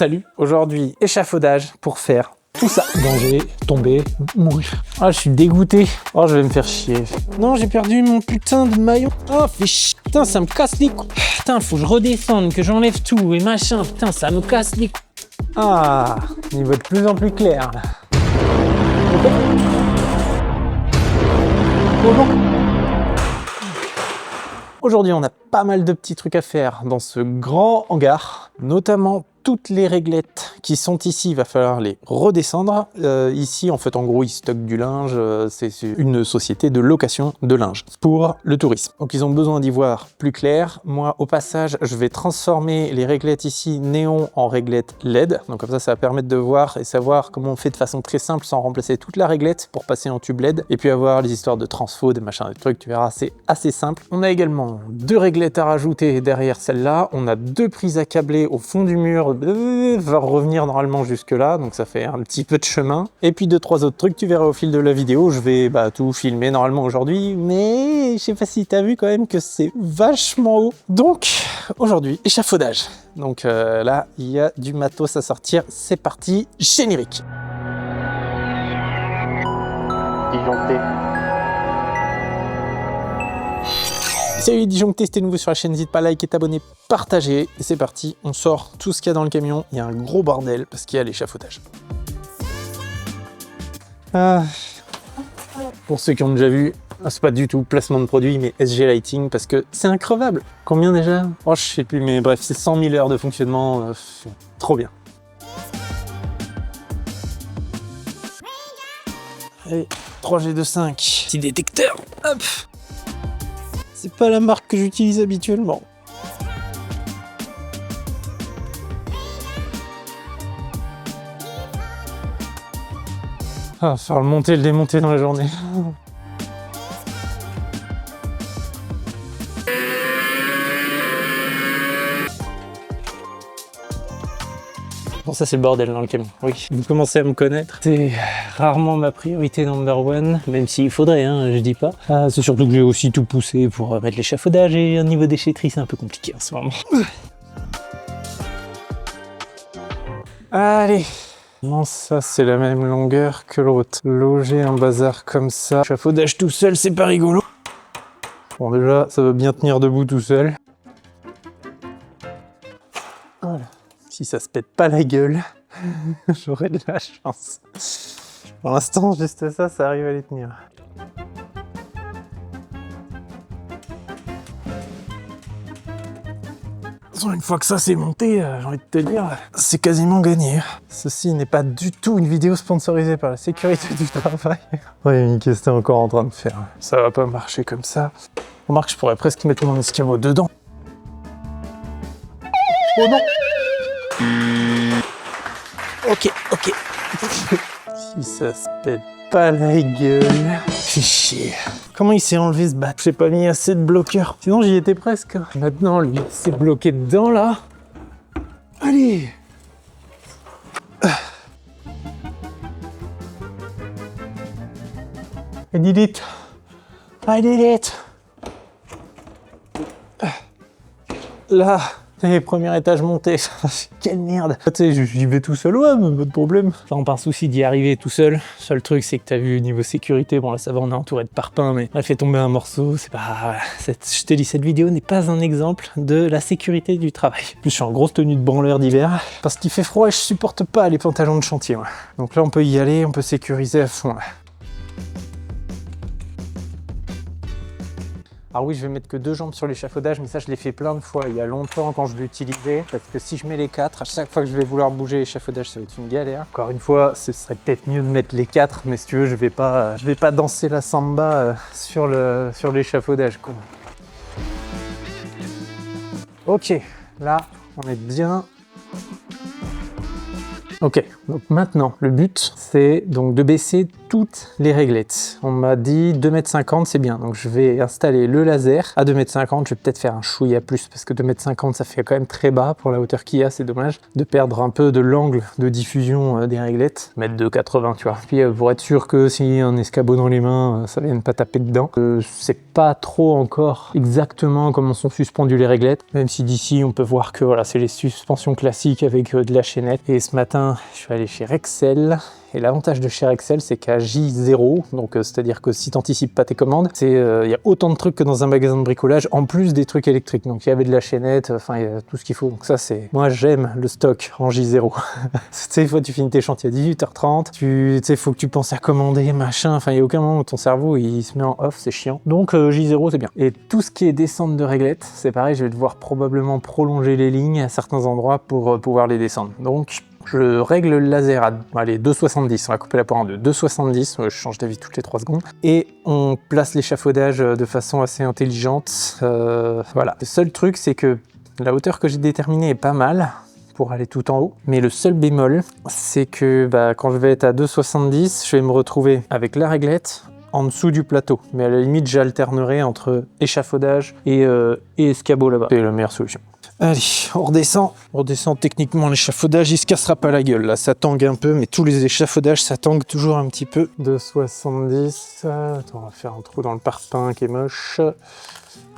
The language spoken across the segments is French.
Salut, aujourd'hui échafaudage pour faire tout ça. Danger, tomber, mourir. Ah, je suis dégoûté. Oh, je vais me faire chier. Non, j'ai perdu mon putain de maillot. Oh, fais chier. Putain, ça me casse les couilles. Putain, faut que je redescende, que j'enlève tout et machin. Putain, ça me casse les couilles. Ah, il va de plus en plus clair là. Aujourd'hui, on a pas mal de petits trucs à faire dans ce grand hangar, notamment toutes les réglettes qui sont ici, il va falloir les redescendre. Ici, en fait, en gros, ils stockent du linge. C'est une société de location de linge pour le tourisme. Donc, ils ont besoin d'y voir plus clair. Moi, au passage, je vais transformer les réglettes ici néon en réglettes LED. Donc, comme ça va permettre de voir et savoir comment on fait de façon très simple sans remplacer toute la réglette pour passer en tube LED. Et puis avoir les histoires de transfo, des machins, des trucs, tu verras, c'est assez simple. On a également deux réglettes à rajouter derrière celle-là. On a deux prises à câbler au fond du mur. Va revenir normalement jusque là, donc ça fait un petit peu de chemin. Et puis 2-3 autres trucs, tu verras au fil de la vidéo. Je vais tout filmer normalement aujourd'hui, mais je sais pas si t'as vu quand même que c'est vachement haut. Donc aujourd'hui, échafaudage. Donc là, il y a du matos à sortir. C'est parti, générique. Disjoncté. Salut Disjoncté, c'était nouveau sur la chaîne, n'hésite pas à liker, t'abonner, partager. Et c'est parti, on sort tout ce qu'il y a dans le camion. Il y a un gros bordel parce qu'il y a l'échafaudage. Pour ceux qui ont déjà vu, c'est pas du tout placement de produit, mais SG Lighting parce que c'est increvable. Combien déjà? Oh, je sais plus, mais bref, c'est 100 000 heures de fonctionnement. Trop bien. Allez, 3G25, petit détecteur. Hop. C'est pas la marque que j'utilise habituellement. Ah, faire le monter et le démonter dans la journée. Bon, ça c'est le bordel dans le camion, oui. Vous commencez à me connaître. C'est rarement ma priorité number one, même s'il faudrait, hein, je dis pas. C'est surtout que j'ai aussi tout poussé pour mettre l'échafaudage et au niveau déchetterie, c'est un peu compliqué en ce moment. Allez. Non, ça c'est la même longueur que l'autre. Loger un bazar comme ça. Échafaudage tout seul, c'est pas rigolo. Bon, déjà, ça va bien tenir debout tout seul. Voilà. Si ça se pète pas la gueule, j'aurai de la chance. Pour l'instant, juste ça, ça arrive à les tenir. Une fois que ça c'est monté, j'ai envie de te dire, c'est quasiment gagné. Ceci n'est pas du tout une vidéo sponsorisée par la sécurité du travail. Ouais, Mickey était encore en train de faire. Ça va pas marcher comme ça. Remarque, je pourrais presque mettre mon escabeau dedans. Oh non! Ok. Si ça se pète pas la gueule. Fais chier. Comment il s'est enlevé ce bat? J'ai pas mis assez de bloqueurs. Sinon j'y étais presque. Maintenant lui s'est bloqué dedans là. Allez. I did it. Là. Et premier étage monté, quelle merde. Tu sais, j'y vais tout seul, ouais, mais pas de problème. Enfin, par souci d'y arriver tout seul. Seul truc, c'est que t'as vu niveau sécurité, bon là ça va, on est entouré de parpaings, mais elle fait tomber un morceau, c'est pas... Je te dis, cette vidéo n'est pas un exemple de la sécurité du travail. En plus, je suis en grosse tenue de branleur d'hiver, parce qu'il fait froid et je supporte pas les pantalons de chantier, ouais. Donc là, on peut y aller, on peut sécuriser à fond, là. Alors oui, je vais mettre que 2 jambes sur l'échafaudage, mais ça je l'ai fait plein de fois il y a longtemps quand je l'utilisais, parce que si je mets les 4, à chaque fois que je vais vouloir bouger l'échafaudage, ça va être une galère. Encore une fois, ce serait peut-être mieux de mettre les 4, mais si tu veux, je vais pas danser la samba sur l'échafaudage, quoi. Ok, là, on est bien. Ok, donc maintenant, le but, c'est donc de baisser toutes les réglettes. On m'a dit 2,50 m c'est bien, donc je vais installer le laser à 2,50 m. Je vais peut-être faire un chouïa plus parce que 2,50 m ça fait quand même très bas pour la hauteur qu'il y a, c'est dommage de perdre un peu de l'angle de diffusion des réglettes. Mettre 2,80 tu vois. Puis pour être sûr que si un escabeau dans les mains, ça vienne pas taper dedans. C'est pas trop encore exactement comment sont suspendues les réglettes, même si d'ici on peut voir que voilà, c'est les suspensions classiques avec de la chaînette. Et ce matin, je suis allé chez Rexel. Et l'avantage de chez Rexel, c'est qu'à J0, donc c'est-à-dire que si tu n'anticipes pas tes commandes, il y a autant de trucs que dans un magasin de bricolage, en plus des trucs électriques. Donc il y avait de la chaînette, enfin il y a tout ce qu'il faut. Donc ça c'est... Moi j'aime le stock en J0. Tu sais, une fois tu finis tes chantiers à 18h30, tu sais, faut que tu penses à commander, machin, enfin il n'y a aucun moment où ton cerveau il se met en off, c'est chiant. Donc J0 c'est bien. Et tout ce qui est descente de réglettes, c'est pareil, je vais devoir probablement prolonger les lignes à certains endroits pour pouvoir les descendre. Donc je règle le laser à 2,70, on va couper la poire en deux, 2,70, je change d'avis toutes les 3 secondes, et on place l'échafaudage de façon assez intelligente, voilà. Le seul truc, c'est que la hauteur que j'ai déterminée est pas mal pour aller tout en haut, mais le seul bémol, c'est que quand je vais être à 2,70, je vais me retrouver avec la réglette en dessous du plateau, mais à la limite, j'alternerai entre échafaudage et escabeau là-bas. C'est la meilleure solution. Allez, on redescend. On redescend techniquement l'échafaudage, il se cassera pas la gueule. Là, ça tangue un peu, mais tous les échafaudages, ça tangue toujours un petit peu. 2,70. Attends, on va faire un trou dans le parpaing qui est moche.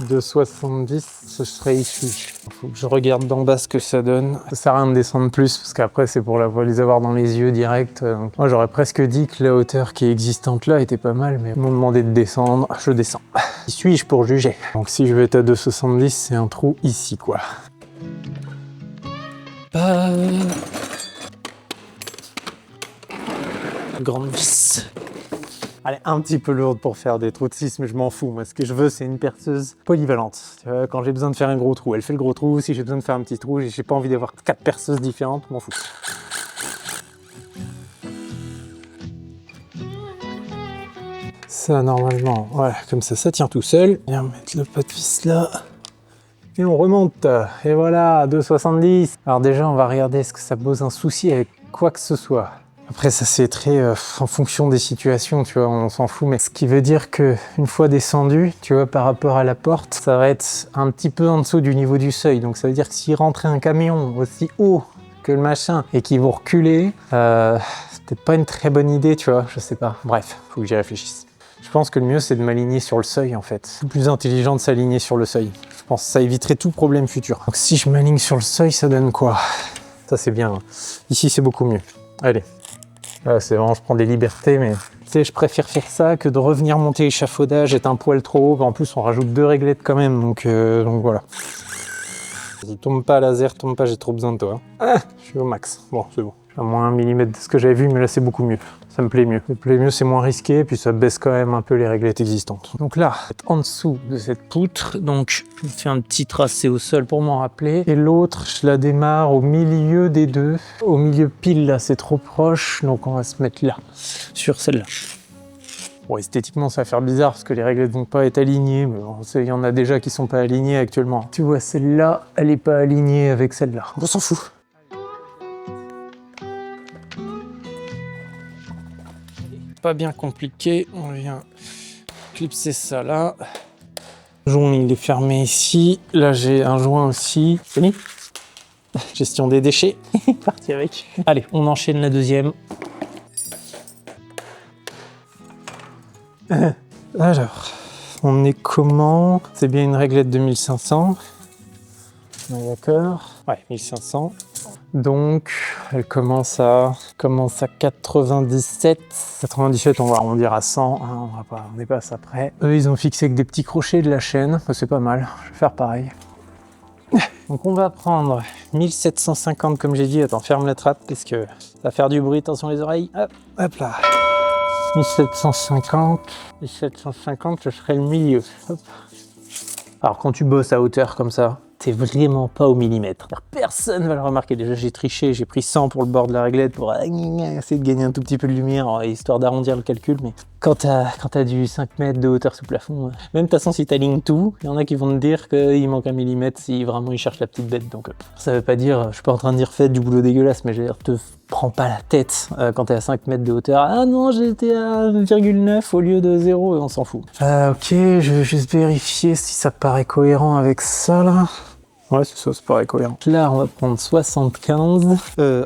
2,70, ce serait ici. Faut que je regarde d'en bas ce que ça donne. Ça sert à rien de descendre plus, parce qu'après, c'est pour les avoir dans les yeux direct. Donc, moi, j'aurais presque dit que la hauteur qui est existante là était pas mal, mais ils m'ont demandé de descendre, je descends. Qui suis-je pour juger? Donc, si je vais être à 2,70, c'est un trou ici, quoi. Grande vis. Elle est un petit peu lourde pour faire des trous de 6, mais je m'en fous. Moi, ce que je veux, c'est une perceuse polyvalente. Tu vois, quand j'ai besoin de faire un gros trou, elle fait le gros trou. Si j'ai besoin de faire un petit trou, j'ai pas envie d'avoir 4 perceuses différentes, je m'en fous. Ça, normalement, voilà, comme ça tient tout seul. Et on va mettre le pas de vis là. Et on remonte, et voilà, 2,70. Alors déjà, on va regarder est-ce que ça pose un souci avec quoi que ce soit. Après, ça c'est très en fonction des situations, tu vois, on s'en fout. Mais ce qui veut dire que une fois descendu, tu vois, par rapport à la porte, ça va être un petit peu en dessous du niveau du seuil. Donc ça veut dire que s'il rentrait un camion aussi haut que le machin et qu'ils vont reculer, c'est peut-être pas une très bonne idée, tu vois, je sais pas. Bref, faut que j'y réfléchisse. Je pense que le mieux, c'est de m'aligner sur le seuil, en fait. C'est plus intelligent de s'aligner sur le seuil. Je pense que ça éviterait tout problème futur. Donc si je m'aligne sur le seuil, ça donne quoi? Ça, c'est bien. Ici, c'est beaucoup mieux. Allez. Là, c'est vraiment, je prends des libertés, mais... Tu sais, je préfère faire ça que de revenir monter l'échafaudage, être un poil trop haut. En plus, on rajoute 2 réglettes quand même, donc voilà. Vas-y, tombe pas, laser, tombe pas, j'ai trop besoin de toi. Ah, je suis au max. Bon, c'est bon. À moins 1 mm de ce que j'avais vu, mais là c'est beaucoup mieux. Ça me plaît mieux. Ça me plaît mieux, c'est moins risqué, puis ça baisse quand même un peu les réglettes existantes. Donc là, en dessous de cette poutre, donc je fais un petit tracé au sol pour m'en rappeler. Et l'autre, je la démarre au milieu des deux. Au milieu pile, là, c'est trop proche, donc on va se mettre là, sur celle-là. Bon, esthétiquement, ça va faire bizarre parce que les réglettes vont pas être alignées, mais bon, il y en a déjà qui sont pas alignées actuellement. Tu vois, celle-là, elle est pas alignée avec celle-là. On s'en fout. Pas bien compliqué, on vient clipser ça là. Le joint il est fermé ici, là j'ai un joint aussi. Fini. Gestion des déchets, parti avec. Allez, on enchaîne la deuxième. Alors, on est comment? C'est bien une réglette de 1500. D'accord. Ouais, 1500. Donc, elle commence à 97. 97, on va arrondir à 100. Hein, on n'est pas à ça près. Eux, ils ont fixé que des petits crochets de la chaîne. C'est pas mal. Je vais faire pareil. Donc, on va prendre 1750, comme j'ai dit. Attends, ferme la trappe parce que ça va faire du bruit. Attention les oreilles. Hop, hop là. 1750. 1750, ce serait le milieu. Hop. Alors, quand tu bosses à hauteur comme ça, t'es vraiment pas au millimètre. Personne va le remarquer. Déjà, j'ai triché, j'ai pris 100 pour le bord de la réglette pour essayer de gagner un tout petit peu de lumière, histoire d'arrondir le calcul, mais quand t'as du 5 mètres de hauteur sous plafond, même de toute façon si t'alignes tout, il y en a qui vont te dire qu'il manque 1 millimètre si vraiment ils cherchent la petite bête. Donc ça veut pas dire, je suis pas en train de dire faites du boulot dégueulasse, mais je veux dire, te prends pas la tête quand t'es à 5 mètres de hauteur. Ah non, j'étais à 1,9 au lieu de 0 et on s'en fout. Ok, je vais juste vérifier si ça paraît cohérent avec ça là. Ouais, c'est ça, c'est pareil cohérent. Là, on va prendre 75.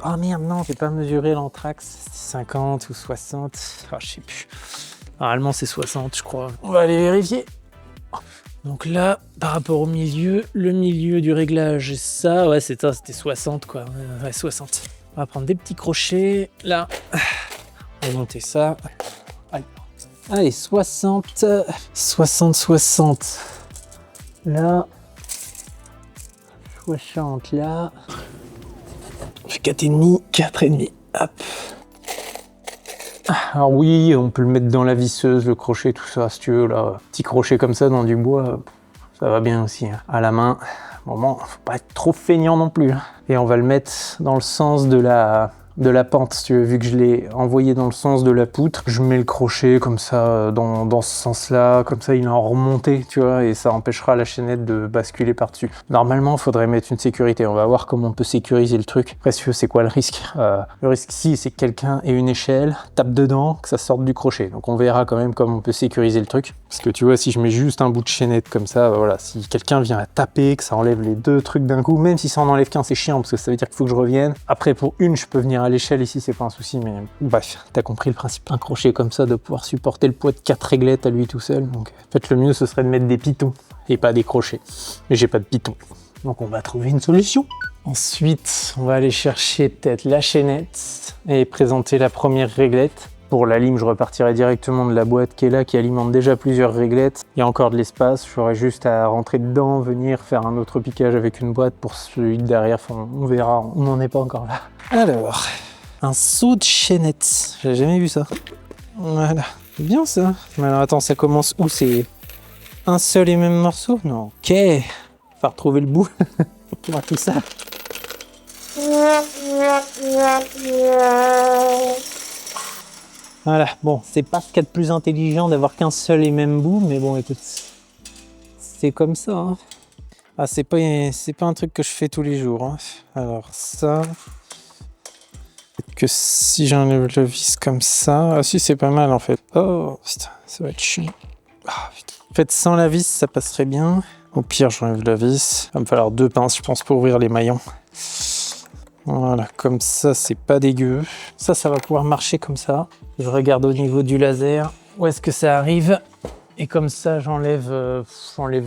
Ah merde, non, j'ai pas mesuré l'anthrax. C'était 50 ou 60. Ah, je sais plus. Normalement, c'est 60, je crois. On va aller vérifier. Donc là, par rapport au milieu, le milieu du réglage, ça, ouais, c'est ça, c'était 60, quoi. Ouais, 60. On va prendre des petits crochets. Là, on va monter ça. Allez, 60. 60, 60. Là. 60 là. On fait 4,5, 4,5. Hop. Alors oui, on peut le mettre dans la visseuse, le crochet, tout ça, si tu veux, là. Petit crochet comme ça dans du bois, ça va bien aussi. Hein. À la main, bon, faut pas être trop feignant non plus. Hein. Et on va le mettre dans le sens de la pente, si tu veux, vu que je l'ai envoyé dans le sens de la poutre. Je mets le crochet comme ça, dans ce sens-là, comme ça il est en remontée, tu vois, et ça empêchera la chaînette de basculer par-dessus. Normalement, il faudrait mettre une sécurité. On va voir comment on peut sécuriser le truc. Après, si tu veux, c'est quoi le risque? Le risque ici, c'est que quelqu'un ait une échelle, tape dedans, que ça sorte du crochet. Donc on verra quand même comment on peut sécuriser le truc. Parce que tu vois, si je mets juste un bout de chaînette comme ça, voilà, si quelqu'un vient à taper, que ça enlève les deux trucs d'un coup, même si ça en enlève qu'un, c'est chiant, parce que ça veut dire qu'il faut que je revienne. Après, pour une, je peux venir à l'échelle ici, c'est pas un souci, mais bref, t'as compris le principe. Un crochet comme ça doit pouvoir supporter le poids de 4 réglettes à lui tout seul. Donc en fait, le mieux, ce serait de mettre des pitons et pas des crochets. Mais j'ai pas de pitons. Donc on va trouver une solution. Ensuite, on va aller chercher peut-être la chaînette et présenter la première réglette. Pour la lime, je repartirai directement de la boîte qui est là, qui alimente déjà plusieurs réglettes. Il y a encore de l'espace, j'aurai juste à rentrer dedans, venir faire un autre piquage avec une boîte. Pour celui de derrière, on verra, on n'en est pas encore là. Alors, un seau de chaînette, j'ai jamais vu ça. Voilà, c'est bien ça. Mais alors attends, ça commence où? C'est un seul et même morceau? Non. Ok, faut retrouver le bout. Faut voir tout ça. Voilà, bon, c'est pas ce qu'il y a de plus intelligent d'avoir qu'un seul et même bout, mais bon, écoute, c'est comme ça. Hein. Ah, c'est pas un truc que je fais tous les jours. Hein. Alors ça, peut-être que si j'enlève le vis comme ça, ah si, c'est pas mal en fait. Oh, putain, ça va être chiant. Ah, putain. En fait, sans la vis, ça passerait bien. Au pire, j'enlève la vis. Il va me falloir 2 pinces, je pense, pour ouvrir les maillons. Voilà, comme ça, c'est pas dégueu. Ça va pouvoir marcher comme ça. Je regarde au niveau du laser où est-ce que ça arrive. Et comme ça, j'enlève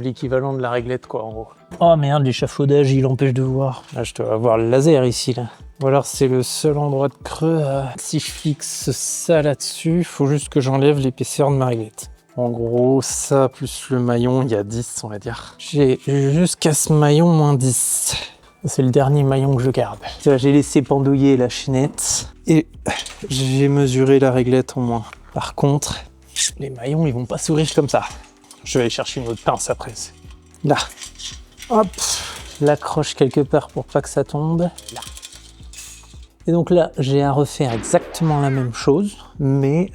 l'équivalent de la réglette, quoi, en gros. Oh merde, l'échafaudage, il empêche de voir. Là, je dois avoir le laser ici, là. Ou alors, c'est le seul endroit de creux. Si je fixe ça là-dessus, il faut juste que j'enlève l'épaisseur de ma réglette. En gros, ça plus le maillon, il y a 10, on va dire. J'ai jusqu'à ce maillon moins 10. C'est le dernier maillon que je garde. J'ai laissé pendouiller la chaînette et j'ai mesuré la réglette en moins. Par contre, les maillons, ils vont pas s'ouvrir comme ça. Je vais aller chercher une autre pince après. Là. Hop. L'accroche quelque part pour pas que ça tombe. Là. Et donc là, j'ai à refaire exactement la même chose, mais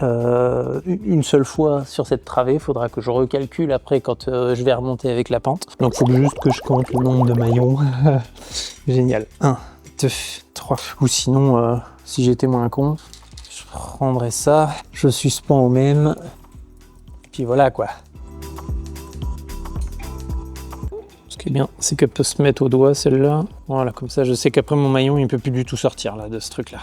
une seule fois sur cette travée. Il faudra que je recalcule après quand je vais remonter avec la pente. Donc il faut juste que je compte le nombre de maillons. Génial. 1, 2, 3. Ou sinon, si j'étais moins con, je prendrais ça, je suspends au même, et puis voilà quoi. Ce qui est bien, c'est qu'elle peut se mettre au doigt celle-là. Voilà, comme ça je sais qu'après mon maillon il peut plus du tout sortir là de ce truc là.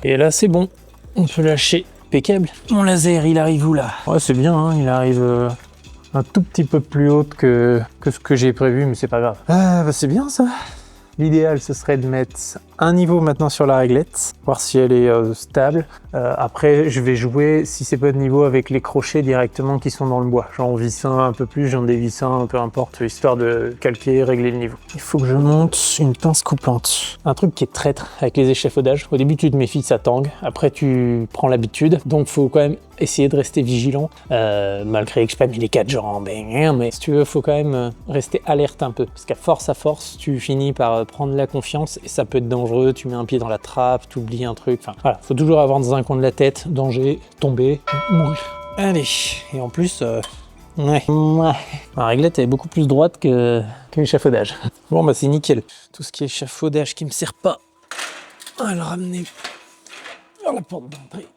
Et là c'est bon, on peut lâcher. Impeccable. Mon laser il arrive où là? Ouais c'est bien, hein, il arrive un tout petit peu plus haut que ce que j'ai prévu, mais c'est pas grave. Ah bah c'est bien ça. L'idéal, ce serait de mettre un niveau maintenant sur la réglette, voir si elle est stable. Après, je vais jouer, si c'est pas de niveau, avec les crochets directement qui sont dans le bois. J'en visse un peu plus, j'en dévisse un, peu importe, histoire de calquer, régler le niveau. Il faut que je monte une pince coupante. Un truc qui est traître avec les échafaudages. Au début, tu te méfies, ça tangue. Après, tu prends l'habitude. Donc, faut quand même essayer de rester vigilant, malgré que je n'ai pas mis les 4 jambes. Mais si tu veux, faut quand même rester alerte un peu. Parce qu'à force, tu finis par prendre la confiance et ça peut être dangereux. Tu mets un pied dans la trappe, tu oublies un truc. Enfin voilà, faut toujours avoir dans un coin de la tête danger, tomber, mourir. Allez, et en plus, ouais, la réglette elle est beaucoup plus droite que l'échafaudage. Bon bah c'est nickel. Tout ce qui est échafaudage qui me sert pas à le ramener vers la porte d'entrée.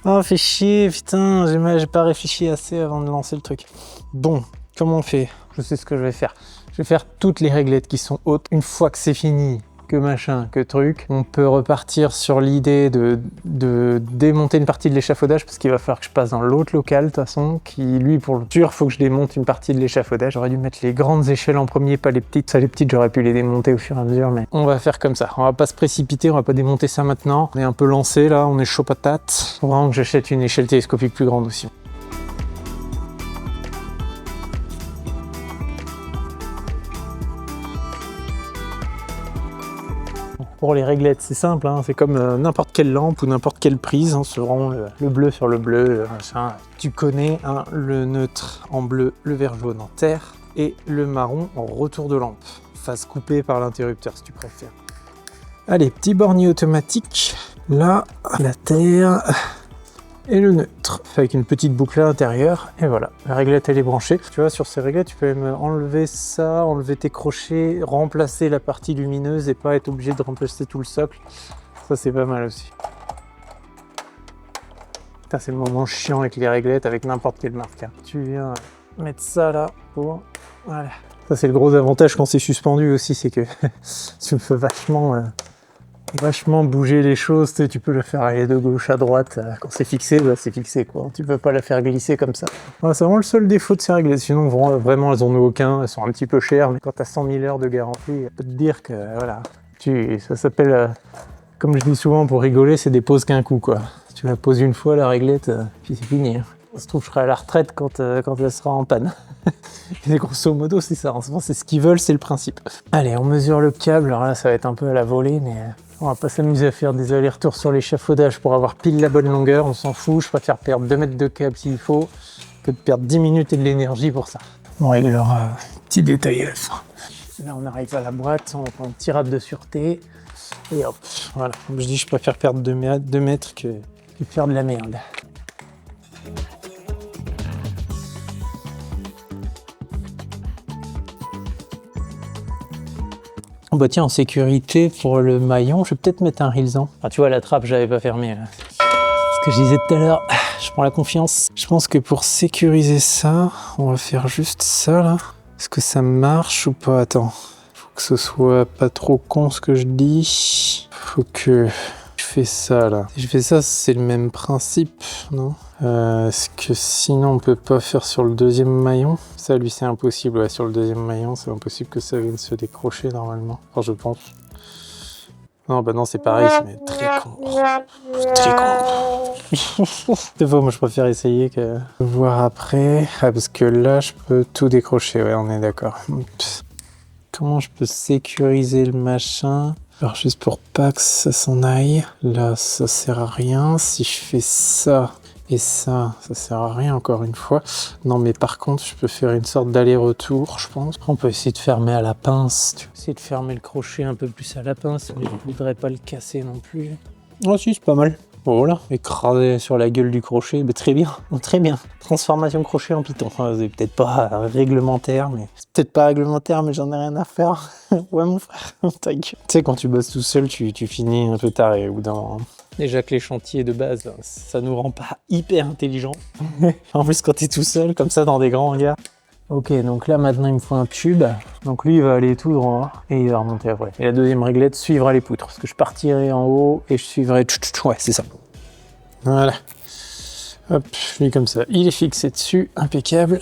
Oh, fait chier, putain, j'ai pas réfléchi assez avant de lancer le truc. Bon, comment on fait? Je sais ce que je vais faire. Je vais faire toutes les réglettes qui sont hautes. Une fois que c'est fini, que machin, que truc, on peut repartir sur l'idée de démonter une partie de l'échafaudage parce qu'il va falloir que je passe dans l'autre local de toute façon, qui lui pour le sûr faut que je démonte une partie de l'échafaudage. J'aurais dû mettre les grandes échelles en premier, pas les petites. Ça les petites j'aurais pu les démonter au fur et à mesure, mais on va faire comme ça. On va pas se précipiter, on va pas démonter ça maintenant. On est un peu lancé là, on est chaud patate. Faut vraiment que j'achète une échelle télescopique plus grande aussi. Pour les réglettes, c'est simple, hein, c'est comme n'importe quelle lampe ou n'importe quelle prise, hein, c'est vraiment le bleu sur le bleu, machin. Tu connais hein, le neutre en bleu, le vert jaune en terre et le marron en retour de lampe, face coupée par l'interrupteur si tu préfères. Allez, petit bornier automatique, là, la terre et le neutre, avec une petite boucle à l'intérieur, et voilà, la réglette elle est branchée. Tu vois, sur ces réglettes, tu peux même enlever ça, enlever tes crochets, remplacer la partie lumineuse et pas être obligé de remplacer tout le socle. Ça c'est pas mal aussi. Putain, c'est le moment chiant avec les réglettes, avec n'importe quelle marque. Hein. Tu viens mettre ça là, pour... Voilà. Ça c'est le gros avantage quand c'est suspendu aussi, c'est que tu peux vachement bouger les choses, tu peux le faire aller de gauche à droite, quand c'est fixé, bah c'est fixé quoi, tu peux pas la faire glisser comme ça. Ouais, c'est vraiment le seul défaut de ces réglettes, sinon vraiment elles en ont aucun, elles sont un petit peu chères, mais quand tu as 100 000 heures de garantie, je peux te dire que voilà, ça s'appelle, comme je dis souvent pour rigoler, c'est des poses qu'un coup quoi. Tu la poses une fois la réglette, puis c'est fini. Hein. Ça se trouve je serai à la retraite quand elle sera en panne. Et grosso modo c'est ça, en ce moment c'est ce qu'ils veulent, c'est le principe. Allez, on mesure le câble, alors là ça va être un peu à la volée, mais... On va pas s'amuser à faire des allers-retours sur l'échafaudage pour avoir pile la bonne longueur, on s'en fout, je préfère perdre 2 mètres de câble s'il faut, que de perdre 10 minutes et de l'énergie pour ça. On règle leur petit détail à la fin. Là on arrive à la boîte, on prend un petit râpe de sûreté, et hop, voilà. Comme je dis, je préfère perdre 2 mètres que faire de la merde. Oh bah tiens, en sécurité pour le maillon, je vais peut-être mettre un rilsan. Ah tu vois, la trappe, j'avais pas fermé là. Ce que je disais tout à l'heure, je prends la confiance. Je pense que pour sécuriser ça, on va faire juste ça là. Est-ce que ça marche ou pas? Attends, faut que ce soit pas trop con ce que je dis. Faut que je fais ça là. Si je fais ça, c'est le même principe, non? Est-ce que sinon on peut pas faire sur le deuxième maillon? Ça lui c'est impossible, ouais, sur le deuxième maillon c'est impossible que ça vienne se décrocher normalement. Enfin je pense. Non bah non c'est pareil, c'est très con. Très con. Des fois moi je préfère essayer que voir après. Ah parce que là je peux tout décrocher, ouais on est d'accord. Comment je peux sécuriser le machin? Alors juste pour pas que ça s'en aille. Là ça sert à rien. Si je fais ça... Et ça sert à rien encore une fois. Non mais par contre, je peux faire une sorte d'aller-retour, je pense. On peut essayer de fermer à la pince. Tu peux essayer de fermer le crochet un peu plus à la pince, mais je ne voudrais pas le casser non plus. Oh si, c'est pas mal. Voilà, écrasé sur la gueule du crochet, bah, très bien, très bien. Transformation crochet en Python. Enfin, c'est peut-être pas réglementaire, mais c'est peut-être pas réglementaire, mais j'en ai rien à faire. Ouais mon frère, ta gueule. Tu sais, quand tu bosses tout seul, tu finis un peu taré au bout d'un moment. Déjà que les chantiers de base, ça nous rend pas hyper intelligents. En plus, quand t'es tout seul, comme ça, dans des grands hangars. Ok, donc là, maintenant, il me faut un tube. Donc lui, il va aller tout droit et il va remonter après. Et la deuxième réglette suivra les poutres. Parce que je partirai en haut et je suivrai... Ouais, c'est ça. Voilà. Hop, lui comme ça. Il est fixé dessus, impeccable.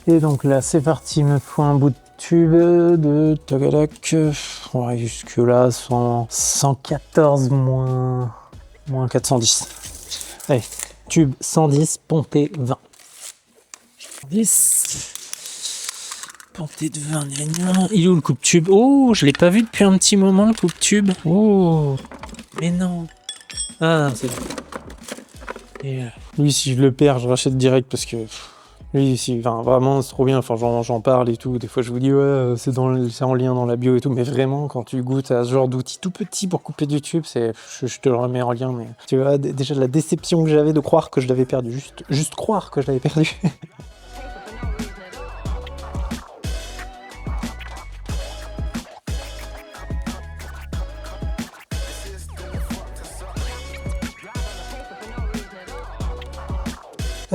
Et donc là, c'est parti. Il me faut un bout de tube de tagalac. On va jusque là, 114 moins 410. Allez, tube 110, pontée 20. 10. Pontée de 20, il est où le coupe-tube? Oh, je l'ai pas vu depuis un petit moment le coupe-tube. Oh, Mais non. Ah, c'est bon. Et lui, si je le perds, je rachète direct parce que lui, si, enfin, vraiment, c'est trop bien. Enfin, j'en parle et tout. Des fois, je vous dis, ouais, c'est en lien dans la bio et tout. Mais vraiment, quand tu goûtes à ce genre d'outil tout petit pour couper du tube, je te le remets en lien. Mais tu vois, déjà, la déception que j'avais de croire que je l'avais perdu. Juste croire que je l'avais perdu.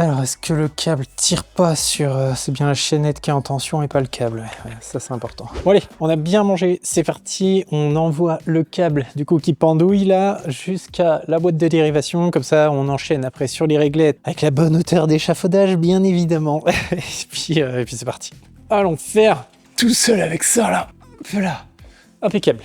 Alors, est-ce que le câble tire pas sur... c'est bien la chaînette qui est en tension et pas le câble. Ouais, ça, c'est important. Bon, allez, on a bien mangé. C'est parti. On envoie le câble, du coup, qui pendouille là, jusqu'à la boîte de dérivation. Comme ça, on enchaîne après sur les réglettes avec la bonne hauteur d'échafaudage, bien évidemment. et puis c'est parti. Allons faire tout seul avec ça, là. Voilà. Impeccable.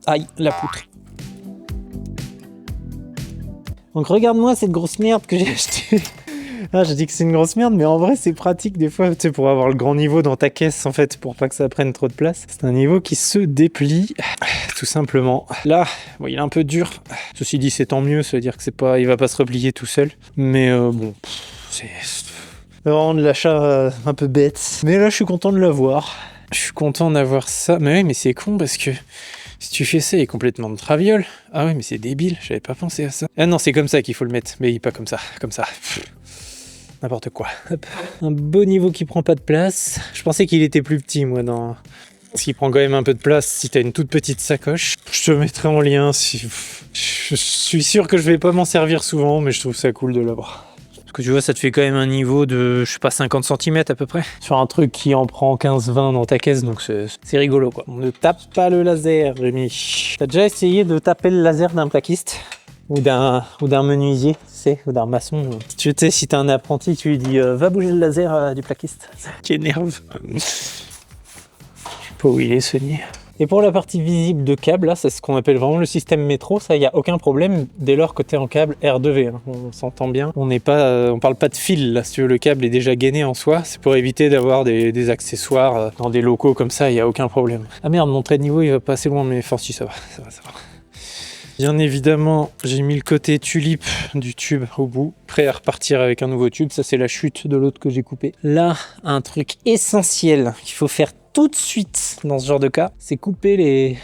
Aïe, la poutre. Donc regarde-moi cette grosse merde que j'ai achetée. Ah, je dis que c'est une grosse merde, mais en vrai c'est pratique des fois, tu sais, pour avoir le grand niveau dans ta caisse en fait, pour pas que ça prenne trop de place. C'est un niveau qui se déplie, tout simplement. Là, bon, il est un peu dur. Ceci dit, c'est tant mieux, ça veut dire que il va pas se replier tout seul. Mais bon, c'est vraiment de l'achat un peu bête. Mais là, je suis content de l'avoir. Je suis content d'avoir ça. Mais oui, mais c'est con parce que si tu fais ça, il est complètement de traviole. Ah ouais, mais c'est débile, j'avais pas pensé à ça. Ah non, c'est comme ça qu'il faut le mettre, mais pas comme ça, comme ça. N'importe quoi. Hop. Un beau niveau qui prend pas de place. Je pensais qu'il était plus petit, moi, dans... Parce qu'il prend quand même un peu de place si t'as une toute petite sacoche. Je te mettrai en lien si... Je suis sûr que je vais pas m'en servir souvent, mais je trouve ça cool de l'avoir. Parce que tu vois, ça te fait quand même un niveau de, je sais pas, 50 cm à peu près. Sur un truc qui en prend 15-20 dans ta caisse, donc c'est rigolo, quoi. On ne tape pas le laser, Rémi. T'as déjà essayé de taper le laser d'un plaquiste ? Ou d'un menuisier, tu sais, ou d'un maçon. Tu sais, si t'es un apprenti, tu lui dis va bouger le laser du plaquiste. Qui énerve. Je sais pas où il est, ce nid. Et pour la partie visible de câble, là, c'est ce qu'on appelle vraiment le système métro. Ça, il n'y a aucun problème dès lors que tu es en câble R2V. Hein. On s'entend bien. On parle pas de fil, là, si tu veux, le câble est déjà gainé en soi. C'est pour éviter d'avoir des accessoires dans des locaux comme ça, il n'y a aucun problème. Ah merde, mon trait de niveau, il va pas assez loin, mais enfin, si, ça va. Bien évidemment, j'ai mis le côté tulipe du tube au bout, prêt à repartir avec un nouveau tube. Ça, c'est la chute de l'autre que j'ai coupé. Là, un truc essentiel qu'il faut faire tout de suite dans ce genre de cas, c'est couper les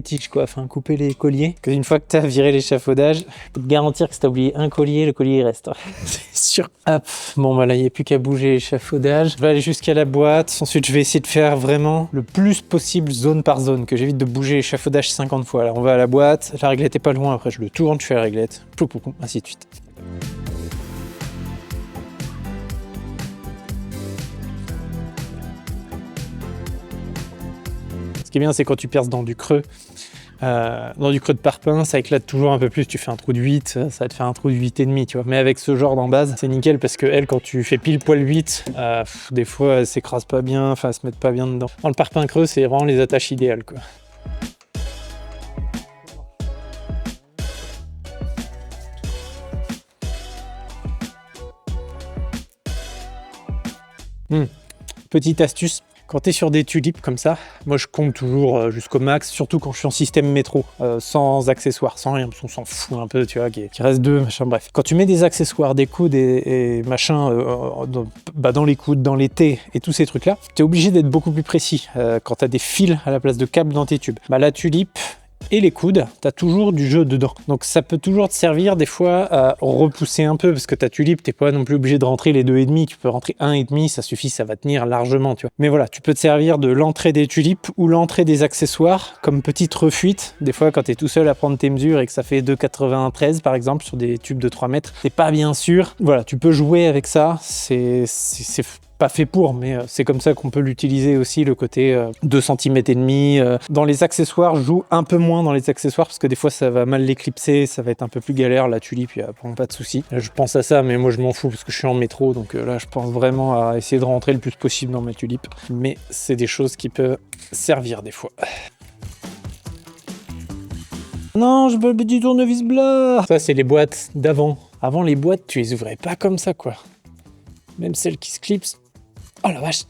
tiges, quoi. Enfin, couper les colliers. Une fois que tu as viré l'échafaudage, je peux te garantir que si tu as oublié un collier, le collier il reste. C'est sûr. Hop. Bon, bah là, il n'y a plus qu'à bouger l'échafaudage. Je vais aller jusqu'à la boîte. Ensuite, je vais essayer de faire vraiment le plus possible zone par zone, que j'évite de bouger l'échafaudage 50 fois. Là, on va à la boîte. La réglette est pas loin. Après, je le tourne, je fais la réglette. Ainsi de suite. Ce qui est bien, c'est quand tu perces dans du creux de parpaing, ça éclate toujours un peu plus. Tu fais un trou de 8, ça va te faire un trou de 8,5, tu vois. Mais avec ce genre d'en base, c'est nickel parce que elle, quand tu fais pile poil 8, des fois, elle s'écrase pas bien, enfin, elle se met pas bien dedans. Dans le parpaing creux, c'est vraiment les attaches idéales, quoi. Petite astuce. Quand tu es sur des tulipes comme ça, moi je compte toujours jusqu'au max, surtout quand je suis en système métro, sans accessoires, sans rien, parce qu'on s'en fout un peu, tu vois, qu'il reste deux, machin, bref. Quand tu mets des accessoires, des coudes et machin dans les coudes, dans les T et tous ces trucs-là, tu es obligé d'être beaucoup plus précis quand tu as des fils à la place de câbles dans tes tubes. Bah, la tulipe et les coudes, tu as toujours du jeu dedans. Donc ça peut toujours te servir des fois à repousser un peu, parce que ta tulipe, t'es pas non plus obligé de rentrer les 2,5, tu peux rentrer 1,5, ça suffit, ça va tenir largement, tu vois. Mais voilà, tu peux te servir de l'entrée des tulipes ou l'entrée des accessoires comme petite refuite. Des fois, quand t'es tout seul à prendre tes mesures et que ça fait 2,93 par exemple sur des tubes de 3 mètres, t'es pas bien sûr. Voilà, tu peux jouer avec ça, c'est pas fait pour, mais c'est comme ça qu'on peut l'utiliser aussi, le côté 2 cm et demi. Dans les accessoires, je joue un peu moins dans les accessoires parce que des fois ça va mal l'éclipser, ça va être un peu plus galère. La tulipe, il n'y a pas de souci. Je pense à ça, mais moi je m'en fous parce que je suis en métro, donc là je pense vraiment à essayer de rentrer le plus possible dans ma tulipe. Mais c'est des choses qui peuvent servir des fois. Non, je veux le petit tournevis blanc. Ça, c'est les boîtes d'avant. Avant, les boîtes, tu les ouvrais pas comme ça, quoi. Même celles qui se clipsent. Oh la vache!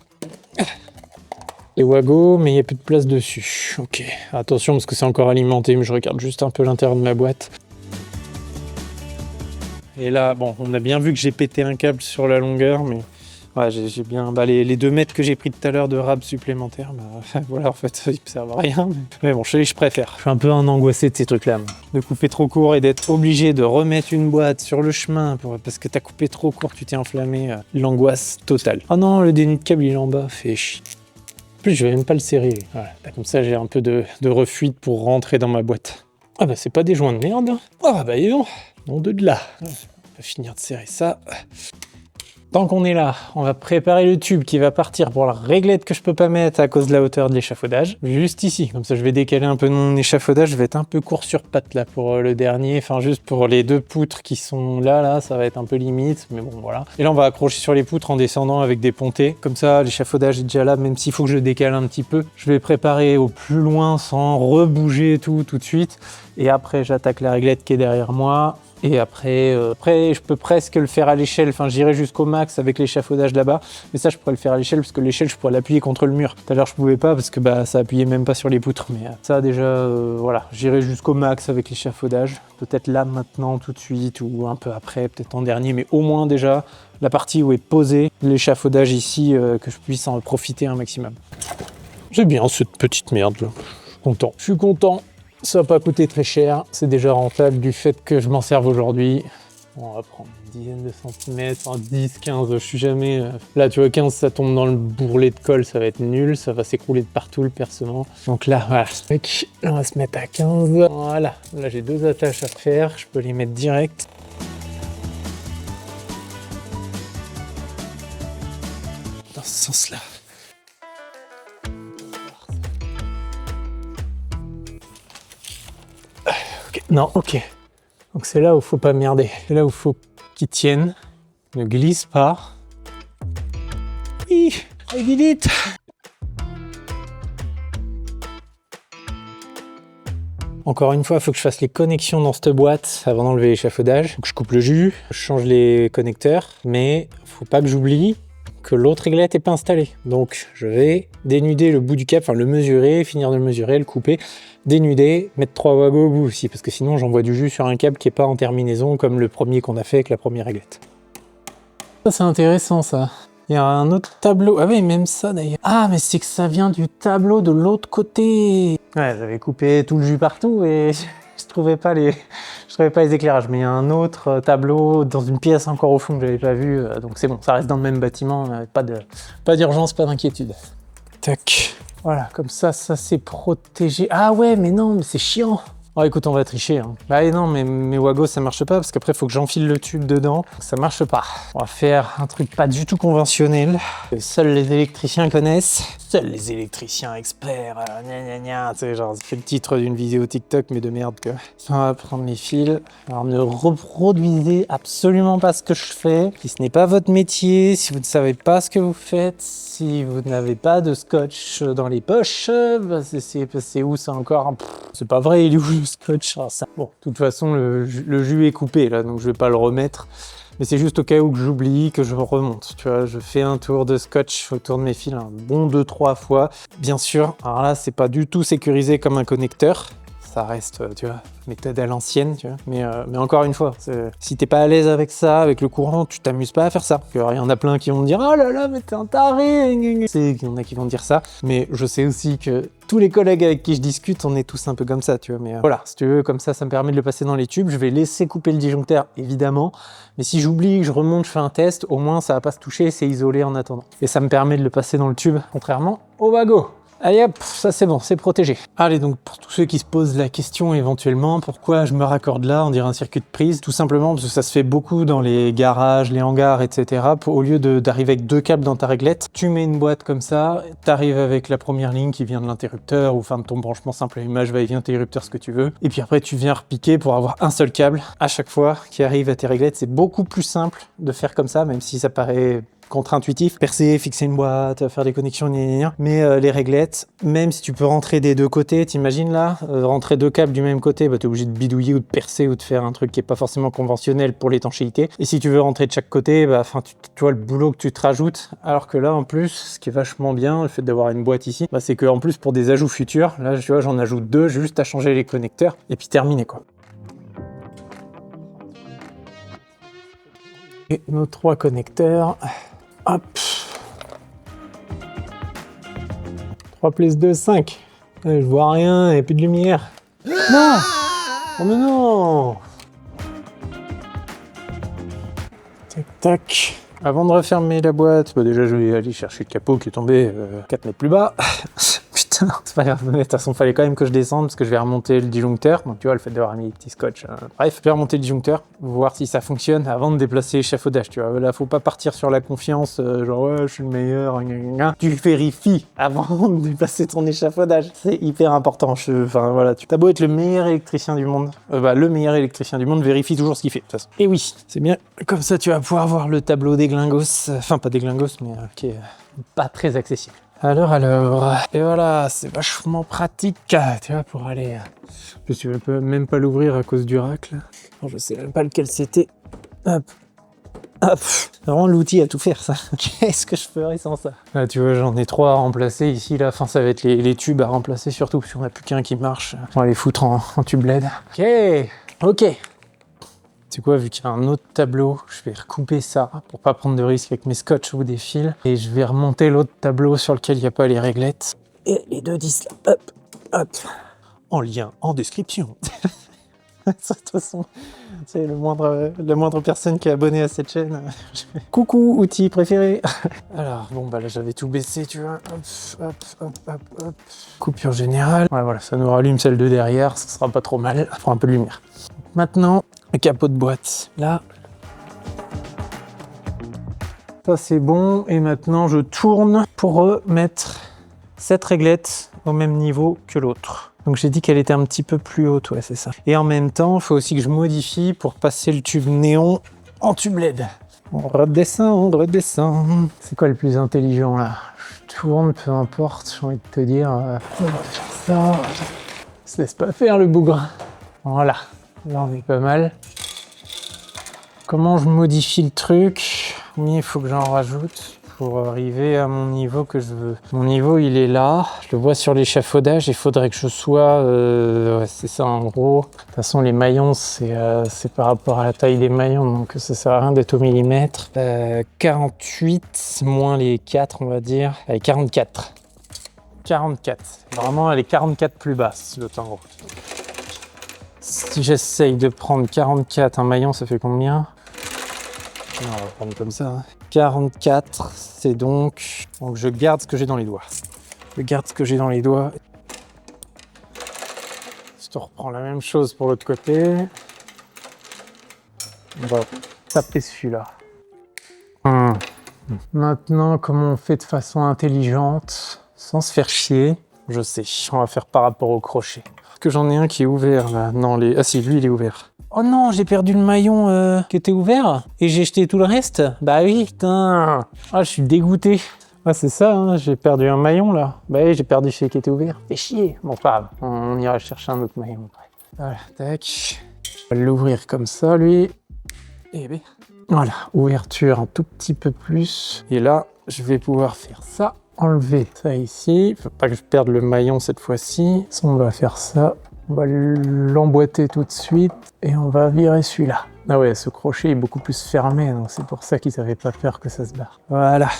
Les Wago, mais il n'y a plus de place dessus. Ok, attention parce que c'est encore alimenté, mais je regarde juste un peu l'intérieur de ma boîte. Et là, bon, on a bien vu que j'ai pété un câble sur la longueur, mais ouais, j'ai bien... Bah, les 2 mètres que j'ai pris tout à l'heure de rab supplémentaire, bah voilà, en fait, ils me servent à rien. Mais bon, je préfère. Je suis un peu un angoissé de ces trucs-là, de couper trop court et d'être obligé de remettre une boîte sur le chemin parce que t'as coupé trop court, tu t'es enflammé. L'angoisse totale. Oh non, le déni de câble, il est en bas, fait chier. En plus, je vais même pas le serrer. Voilà, comme ça, j'ai un peu de refuite pour rentrer dans ma boîte. Ah bah, c'est pas des joints de merde. Ah bah, non, non de là. On va finir de serrer ça. Tant qu'on est là, on va préparer le tube qui va partir pour la réglette que je peux pas mettre à cause de la hauteur de l'échafaudage. Juste ici, comme ça je vais décaler un peu mon échafaudage, je vais être un peu court sur patte là pour le dernier, enfin juste pour les 2 poutres qui sont là, ça va être un peu limite, mais bon voilà. Et là on va accrocher sur les poutres en descendant avec des pontées, comme ça l'échafaudage est déjà là, même s'il faut que je le décale un petit peu. Je vais préparer au plus loin sans rebouger tout de suite, et après j'attaque la réglette qui est derrière moi. Et après, je peux presque le faire à l'échelle, enfin j'irai jusqu'au max avec l'échafaudage là-bas, mais ça je pourrais le faire à l'échelle parce que l'échelle je pourrais l'appuyer contre le mur. Tout à l'heure je pouvais pas parce que bah, ça appuyait même pas sur les poutres, mais ça déjà, voilà, j'irai jusqu'au max avec l'échafaudage. Peut-être là maintenant tout de suite ou un peu après, peut-être en dernier, mais au moins déjà la partie où est posé l'échafaudage ici, que je puisse en profiter un maximum. C'est bien cette petite merde là, je suis content. Ça va pas coûter très cher, c'est déjà rentable du fait que je m'en serve aujourd'hui. Bon, on va prendre une dizaine de centimètres, 10, 15, je suis jamais... Là, tu vois, 15, ça tombe dans le bourrelet de colle, ça va être nul, ça va s'écrouler de partout le percement. Donc là, voilà, on va se mettre à 15. Voilà, là j'ai 2 attaches à faire, je peux les mettre direct. Dans ce sens-là. Non, ok. Donc c'est là où faut pas merder. C'est là où faut qu'ils tiennent. Ne glisse pas. Oui, I did it. Encore une fois, il faut que je fasse les connexions dans cette boîte avant d'enlever l'échafaudage. Donc je coupe le jus, je change les connecteurs, mais faut pas que j'oublie que l'autre réglette n'est pas installée. Donc je vais dénuder le bout du câble, enfin le mesurer, finir de le mesurer, le couper, dénuder, mettre 3 Wago au bout aussi, parce que sinon j'envoie du jus sur un câble qui n'est pas en terminaison comme le premier qu'on a fait avec la première réglette. Ça c'est intéressant ça. Il y a un autre tableau. Ah oui, même ça d'ailleurs. Ah, mais c'est que ça vient du tableau de l'autre côté. Ouais, j'avais coupé tout le jus partout et je trouvais pas les éclairages. Mais il y a un autre tableau dans une pièce encore au fond que j'avais pas vu. Donc c'est bon, ça reste dans le même bâtiment. Pas d'urgence, pas d'inquiétude. Tac. Voilà, comme ça c'est protégé. Ah ouais, mais non, mais c'est chiant. Oh écoute, on va tricher. Hein. Bah non, mais mes Wago ça marche pas parce qu'après il faut que j'enfile le tube dedans. Ça marche pas. On va faire un truc pas du tout conventionnel. Que seuls les électriciens connaissent. Seuls les électriciens experts. Gna gna gna. Tu sais, genre, c'est le titre d'une vidéo TikTok, mais de merde que. On va prendre les fils. Alors ne reproduisez absolument pas ce que je fais. Si ce n'est pas votre métier, si vous ne savez pas ce que vous faites, si vous n'avez pas de scotch dans les poches, bah c'est où ça encore? C'est pas vrai, il est où le scotch? Ah, ça. Bon, de toute façon, le jus est coupé là, donc je vais pas le remettre. Mais c'est juste au cas où que j'oublie, que je remonte. Tu vois, je fais un tour de scotch autour de mes fils, un bon 2-3 fois. Bien sûr, alors là, c'est pas du tout sécurisé comme un connecteur. Ça reste, tu vois, méthode à l'ancienne, tu vois. Mais encore une fois, si t'es pas à l'aise avec ça, avec le courant, tu t'amuses pas à faire ça. Il y en a plein qui vont me dire « Oh là là, mais t'es un taré !» Il y en a qui vont dire ça. Mais je sais aussi que tous les collègues avec qui je discute, on est tous un peu comme ça, tu vois. Mais voilà, si tu veux, comme ça me permet de le passer dans les tubes. Je vais laisser couper le disjoncteur, évidemment. Mais si j'oublie, que je remonte, je fais un test, au moins ça va pas se toucher, c'est isolé en attendant. Et ça me permet de le passer dans le tube, contrairement au Wago. Allez hop, ça c'est bon, c'est protégé. Allez, donc pour tous ceux qui se posent la question éventuellement, pourquoi je me raccorde là, on dirait un circuit de prise, tout simplement parce que ça se fait beaucoup dans les garages, les hangars, etc. Au lieu d'arriver avec 2 câbles dans ta réglette, tu mets une boîte comme ça, t'arrives avec la première ligne qui vient de l'interrupteur ou enfin de ton branchement simple allumage, va-et-vient interrupteur, ce que tu veux. Et puis après, tu viens repiquer pour avoir un seul câble à chaque fois qui arrive à tes réglettes. C'est beaucoup plus simple de faire comme ça, même si ça paraît contre-intuitif. Percer, fixer une boîte, faire des connexions, mais les réglettes, même si tu peux rentrer des deux côtés, t'imagines là, rentrer deux câbles du même côté, bah t'es obligé de bidouiller ou de percer ou de faire un truc qui est pas forcément conventionnel pour l'étanchéité. Et si tu veux rentrer de chaque côté, bah tu vois le boulot que tu te rajoutes. Alors que là en plus, ce qui est vachement bien, le fait d'avoir une boîte ici, bah, c'est que en plus pour des ajouts futurs, là tu vois j'en ajoute deux, juste à changer les connecteurs et puis terminé quoi. Et nos 3 connecteurs, hop, 3 plus 2, 5. Je vois rien, il n'y a plus de lumière. Non! Oh mais non! Tac, tac. Avant de refermer la boîte, bah déjà je vais aller chercher le capot qui est tombé 4 mètres plus bas. Putain, c'est pas grave, mais de toute façon, fallait quand même que je descende parce que je vais remonter le disjoncteur. Donc tu vois, le fait d'avoir mis des petits scotch. Bref, je vais remonter le disjoncteur, voir si ça fonctionne avant de déplacer l'échafaudage. Tu vois, là, faut pas partir sur la confiance, genre ouais, je suis le meilleur. Tu vérifies avant de déplacer ton échafaudage. C'est hyper important. Enfin voilà, t'as beau être le meilleur électricien du monde, le meilleur électricien du monde vérifie toujours ce qu'il fait. De toute façon. Et oui, c'est bien. Comme ça, tu vas pouvoir voir le tableau des glingos. Enfin, pas des glingos, mais qui est pas très accessible. Alors, et voilà, c'est vachement pratique, tu vois, pour aller... Je ne peux même pas l'ouvrir à cause du rack, là. Bon, je sais même pas lequel c'était. Hop, hop. Vraiment, l'outil à tout faire, ça. Qu'est-ce que je ferais sans ça? Là, tu vois, j'en ai 3 à remplacer ici, là. Enfin, ça va être les tubes à remplacer, surtout, parce qu'on n'a plus qu'un qui marche. On va les foutre en tube LED. Ok. C'est quoi, vu qu'il y a un autre tableau, je vais recouper ça pour pas prendre de risque avec mes scotch ou des fils. Et je vais remonter l'autre tableau sur lequel il n'y a pas les réglettes. Et les 2 disques là, hop, hop. En lien en description. De toute façon, c'est la moindre personne qui est abonnée à cette chaîne. Coucou, outil préféré. Alors, bon, bah là, j'avais tout baissé, tu vois. Hop. Coupure générale. Ouais, voilà, ça nous rallume celle de derrière, ça sera pas trop mal. Ça fera un peu de lumière. Maintenant, le capot de boîte, là. Ça, c'est bon. Et maintenant, je tourne pour remettre cette réglette au même niveau que l'autre. Donc, j'ai dit qu'elle était un petit peu plus haute, ouais, c'est ça. Et en même temps, il faut aussi que je modifie pour passer le tube néon en tube LED. On redescend. C'est quoi le plus intelligent, là? Je tourne, peu importe, j'ai envie de te dire. On va faire ça. Se laisse pas faire, le bougre. Voilà. Là, on est pas mal. Comment je modifie le truc? Il faut que j'en rajoute pour arriver à mon niveau que je veux. Mon niveau, il est là. Je le vois sur l'échafaudage. Il faudrait que je sois... ouais, c'est ça, en gros. De toute façon, les maillons, c'est par rapport à la taille des maillons. Donc, ça sert à rien d'être au millimètre. 48 moins les 4, on va dire. Allez, 44. 44. Vraiment, elle est 44 plus basse, l'autre en gros. Si j'essaye de prendre 44, un maillon, ça fait combien? On va prendre comme ça. Hein. 44, c'est donc je garde ce que j'ai dans les doigts. Je garde ce que j'ai dans les doigts. Je te reprends la même chose pour l'autre côté. On va taper celui-là. Maintenant, comment on fait de façon intelligente, sans se faire chier? Je sais, on va faire par rapport au crochet. Que j'en ai un qui est ouvert là. Non, ah si, lui il est ouvert. Oh non, j'ai perdu le maillon qui était ouvert et j'ai jeté tout le reste. Bah oui, putain. Ah, je suis dégoûté. Ah, c'est ça, hein, j'ai perdu un maillon là. Bah oui, j'ai perdu celui qui était ouvert. Fait chier. Bon, pas grave, on ira chercher un autre maillon après. Voilà, tac. On va l'ouvrir comme ça, lui. Et bien, voilà, ouverture un tout petit peu plus. Et là, je vais pouvoir faire ça. Enlever ça ici, faut pas que je perde le maillon cette fois-ci. On va faire ça, on va l'emboîter tout de suite et on va virer celui-là. Ah ouais, ce crochet est beaucoup plus fermé, donc c'est pour ça qu'ils avaient pas peur que ça se barre. Voilà.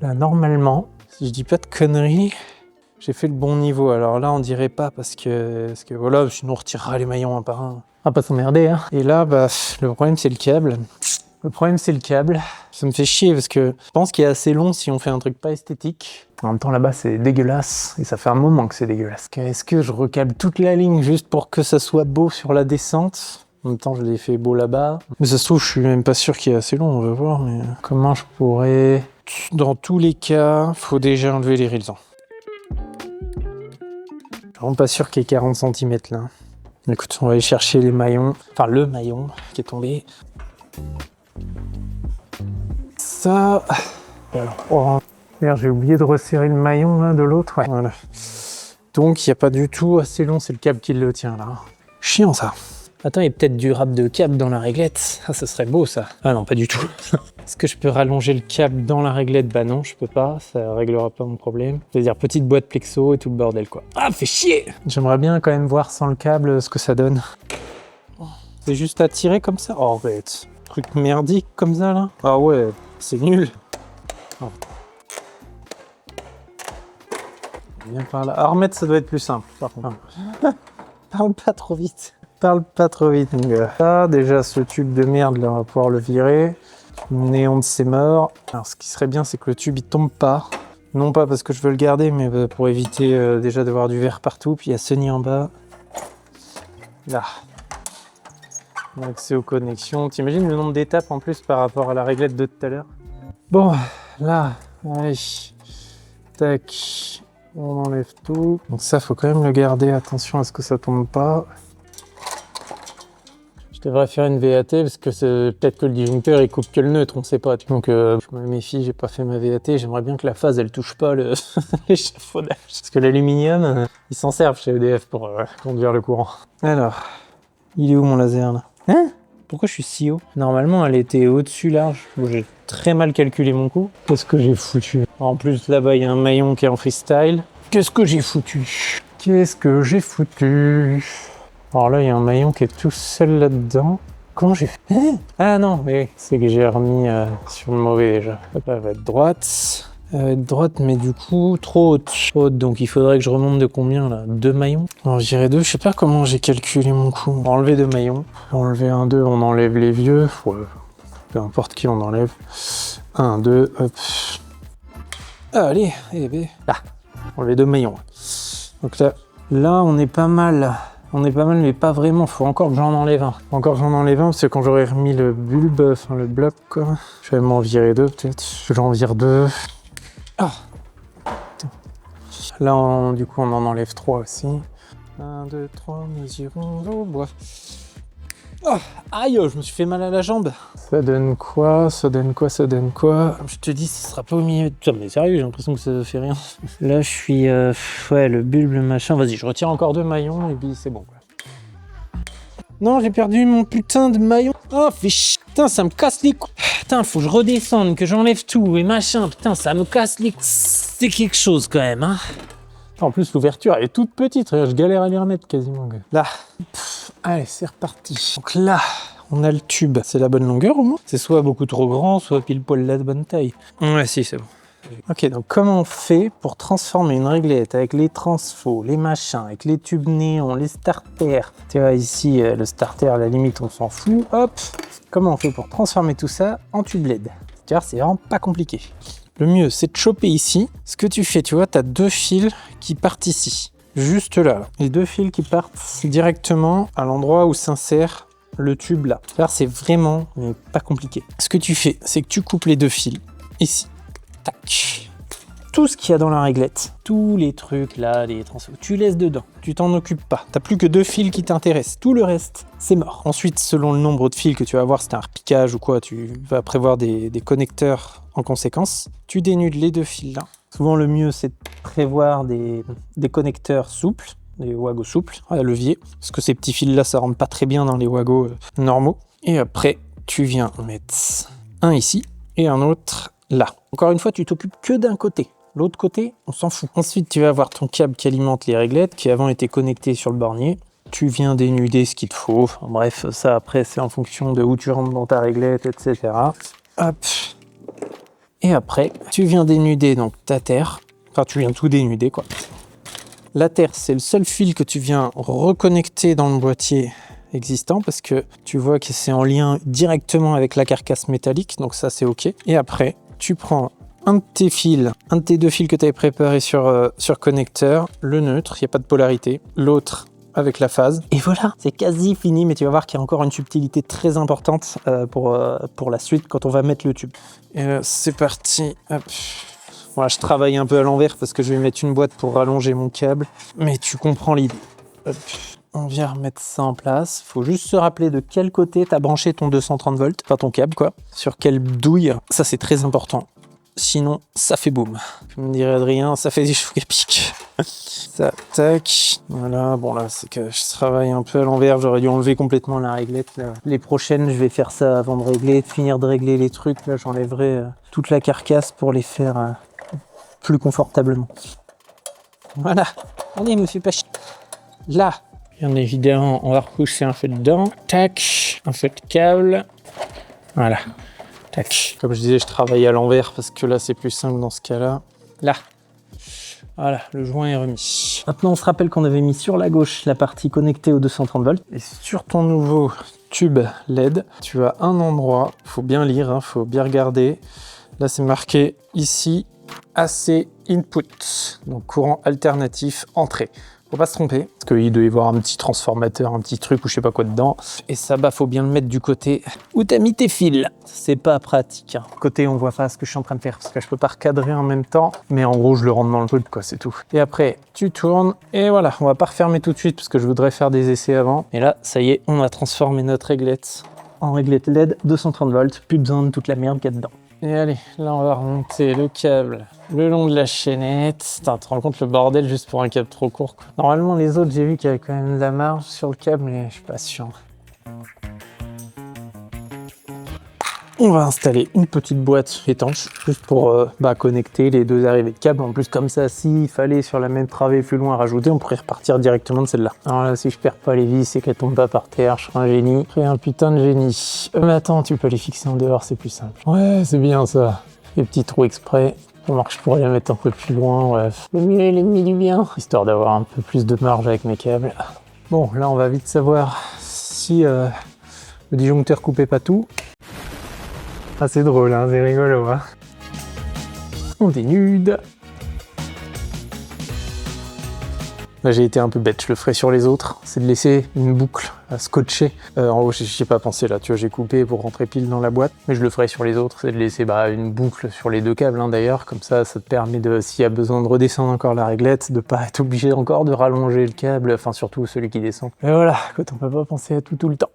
Là, normalement, si je dis pas de conneries, j'ai fait le bon niveau. Alors là, on dirait pas parce que voilà, sinon on retirera les maillons un par un. On va pas s'emmerder, hein. Et là, bah, le problème c'est le câble. Ça me fait chier parce que je pense qu'il est assez long si on fait un truc pas esthétique. En même temps, là-bas, c'est dégueulasse et ça fait un moment que c'est dégueulasse. Est-ce que je recable toute la ligne juste pour que ça soit beau sur la descente? En même temps, je l'ai fait beau là-bas. Mais ça se trouve, je suis même pas sûr qu'il est assez long, on va voir. Mais comment je pourrais... Dans tous les cas, faut déjà enlever les raisons. Je suis vraiment pas sûr qu'il y ait 40 cm là. Écoute, on va aller chercher les maillons. Enfin, le maillon qui est tombé. ça. Alors, oh, merde, j'ai oublié de resserrer le maillon là, de l'autre. Ouais. Voilà. Donc, il n'y a pas du tout assez long, c'est le câble qui le tient là. Chiant ça. Attends, il y a peut-être du râpe de câble dans la réglette. Ah, ça serait beau ça. Ah non, pas du tout. Est-ce que je peux rallonger le câble dans la réglette? Bah non, je peux pas. Ça réglera pas mon problème. C'est-à-dire petite boîte plexo et tout le bordel quoi. Ah, fait chier! J'aimerais bien quand même voir sans le câble ce que ça donne. C'est juste à tirer comme ça? Oh, arrête. Truc merdique comme ça là? Ah ouais, c'est nul. Oh. Viens par là. À remettre, ça doit être plus simple par contre. Parle pas trop vite. Parle pas trop vite, mon gars. Ah, déjà, ce tube de merde, là, on va pouvoir le virer. Néon de ses morts. Alors, ce qui serait bien, c'est que le tube, il tombe pas. Non pas parce que je veux le garder, mais pour éviter déjà d'avoir du verre partout. Puis il y a ce nid en bas. Là. Accès aux connexions. T'imagines le nombre d'étapes en plus par rapport à la réglette de tout à l'heure? Bon, là, allez. Tac. On enlève tout. Donc ça, faut quand même le garder. Attention à ce que ça tombe pas. Je devrais faire une VAT parce que c'est peut-être que le disjoncteur il coupe que le neutre, on sait pas. Donc je me méfie, j'ai pas fait ma VAT. J'aimerais bien que la phase elle touche pas l'échafaudage. Parce que l'aluminium, ils s'en servent chez EDF pour conduire le courant. Alors, il est où mon laser là? Hein? Pourquoi je suis si haut? Normalement elle était au-dessus large. Bon, j'ai très mal calculé mon coup. Qu'est-ce que j'ai foutu? En plus là-bas il y a un maillon qui est en freestyle. Qu'est-ce que j'ai foutu? Qu'est-ce que j'ai foutu? Alors là, il y a un maillon qui est tout seul là-dedans. Comment j'ai fait? Ah non, mais c'est que j'ai remis sur le mauvais déjà. Hop là, elle va être droite. Elle va être droite, mais du coup, trop haute. Trop haute, donc il faudrait que je remonte de combien là? 2 maillons? Alors je dirais 2, je sais pas comment j'ai calculé mon coup. On va enlever 2 maillons. Enlever 1, 2, on enlève les vieux. Ouais, peu importe qui on enlève. 1, 2, hop. Ah, allez, là. Enlever 2 maillons. Donc là, on est pas mal. On est pas mal, mais pas vraiment. Faut encore que j'en enlève un. Encore que j'en enlève un, parce que quand j'aurai remis le bulbe, enfin le bloc, quoi, je vais m'en virer 2 peut-être. J'en vire 2. Ah. Là, du coup, on en enlève 3 aussi. 1, 2, 3, mesurons au bois. Oh, aïe, je me suis fait mal à la jambe. Ça donne quoi? Ça donne quoi? Ça donne quoi? Je te dis, ce sera pas au milieu. Putain, mais sérieux, j'ai l'impression que ça fait rien. Là, je suis... ouais, le bulbe, le machin. Vas-y, je retire encore 2 maillons et puis c'est bon, quoi. Non, j'ai perdu mon putain de maillon. Oh, fait chier. Putain, ça me casse les couilles. Putain, faut que je redescende, que j'enlève tout et machin. Putain, ça me casse les couilles. C'est quelque chose, quand même, hein. En plus, l'ouverture, elle est toute petite. Je galère à les remettre, quasiment. Là. Allez, c'est reparti. Donc là, on a le tube. C'est la bonne longueur au moins? C'est soit beaucoup trop grand, soit pile poil la bonne taille. Ouais, si, c'est bon. Ok, donc comment on fait pour transformer une réglette avec les transfos, les machins, avec les tubes néons, les starters? Tu vois, ici, le starter, à la limite, on s'en fout. Hop! Comment on fait pour transformer tout ça en tube LED? Tu vois, c'est vraiment pas compliqué. Le mieux, c'est de choper ici. Ce que tu fais, tu vois, tu as 2 fils qui partent ici. Juste là. Les 2 fils qui partent directement à l'endroit où s'insère le tube là. C'est vraiment mais pas compliqué. Ce que tu fais, c'est que tu coupes les 2 fils ici. Tac. Tout ce qu'il y a dans la réglette, tous les trucs là, les transfos, tu laisses dedans. Tu t'en occupes pas. T'as plus que 2 fils qui t'intéressent. Tout le reste, c'est mort. Ensuite, selon le nombre de fils que tu vas avoir, c'est un repiquage ou quoi, tu vas prévoir des connecteurs en conséquence. Tu dénudes les 2 fils là. Souvent, le mieux, c'est de prévoir des connecteurs souples, des wagos souples, à levier, parce que ces petits fils-là, ça rentre pas très bien dans les wagos normaux. Et après, tu viens mettre un ici et un autre là. Encore une fois, tu t'occupes que d'un côté. L'autre côté, on s'en fout. Ensuite, tu vas avoir ton câble qui alimente les réglettes, qui avant était connecté sur le bornier. Tu viens dénuder ce qu'il te faut. Enfin, bref, ça, après, c'est en fonction de où tu rentres dans ta réglette, etc. Hop. Et après, tu viens dénuder donc ta terre. Enfin, tu viens tout dénuder, quoi. La terre, c'est le seul fil que tu viens reconnecter dans le boîtier existant parce que tu vois que c'est en lien directement avec la carcasse métallique. Donc ça, c'est OK. Et après, tu prends un de tes fils, un de tes 2 fils que tu avais préparé sur connecteur, le neutre, il n'y a pas de polarité. L'autre avec la phase. Et voilà, c'est quasi fini, mais tu vas voir qu'il y a encore une subtilité très importante pour la suite quand on va mettre le tube. Et là, c'est parti. Hop. Voilà, je travaille un peu à l'envers parce que je vais mettre une boîte pour rallonger mon câble, mais tu comprends l'idée. Hop. on vient remettre ça en place. Faut juste se rappeler de quel côté t'as branché ton 230 volts, enfin ton câble quoi. Sur quelle douille, ça c'est très important. Sinon, ça fait boum. Comme dirait Adrien, ça fait des choux qui piquent. Ça, tac. Voilà, bon là, c'est que je travaille un peu à l'envers. J'aurais dû enlever complètement la réglette. Là. Les prochaines, je vais faire ça avant de régler, de finir de régler les trucs. Là, j'enlèverai toute la carcasse pour les faire plus confortablement. Voilà. Allez, me fais pas chier. Là, bien évidemment, on va recoucher un peu dedans. Tac, un peu de câble. Voilà. Tac. Comme je disais, je travaille à l'envers parce que là, c'est plus simple dans ce cas-là. Là. Voilà, le joint est remis. Maintenant, on se rappelle qu'on avait mis sur la gauche la partie connectée aux 230 volts. Et sur ton nouveau tube LED, tu as un endroit, il faut bien lire, hein, faut bien regarder. Là, c'est marqué ici, AC Input, donc courant alternatif entrée. Faut pas se tromper, parce qu'il doit y avoir un petit transformateur, un petit truc ou je sais pas quoi dedans. Et ça, bah, faut bien le mettre du côté où t'as mis tes fils. C'est pas pratique. Hein. Côté, on voit pas ce que je suis en train de faire, parce que je peux pas recadrer en même temps. Mais en gros, je le rentre dans le truc, quoi, c'est tout. Et après, tu tournes, et voilà. On va pas refermer tout de suite, parce que je voudrais faire des essais avant. Et là, ça y est, on a transformé notre réglette en réglette LED 230 volts. Plus besoin de toute la merde qu'il y a dedans. Et allez, là on va remonter le câble le long de la chaînette. Putain, tu te rends compte le bordel juste pour un câble trop court, quoi. Normalement les autres, j'ai vu qu'il y avait quand même de la marge sur le câble, mais je suis pas sûr. On va installer une petite boîte étanche, juste pour connecter les deux arrivées de câbles. En plus, comme ça, s'il fallait sur la même travée plus loin rajouter, on pourrait repartir directement de celle-là. Alors là, si je perds pas les vis et qu'elles tombent pas par terre, je serai un génie. Je serai un putain de génie. Mais attends, tu peux les fixer en dehors, c'est plus simple. Ouais, c'est bien ça. Les petits trous exprès. Remarque, je pourrais les mettre un peu plus loin, bref. Le mieux est l'ennemi du bien. Histoire d'avoir un peu plus de marge avec mes câbles. Bon, là, on va vite savoir si le disjoncteur coupait pas tout. Ah, c'est drôle, hein, c'est rigolo. Hein. On dénude. Là, j'ai été un peu bête, je le ferai sur les autres. C'est de laisser une boucle à scotcher. En haut, j'y ai pas pensé là, tu vois, j'ai coupé pour rentrer pile dans la boîte. Mais je le ferai sur les autres, c'est de laisser une boucle sur les deux câbles hein, d'ailleurs. Comme ça te permet de, s'il y a besoin de redescendre encore la réglette, de pas être obligé encore de rallonger le câble, enfin surtout celui qui descend. Et voilà, quand on peut pas penser à tout le temps.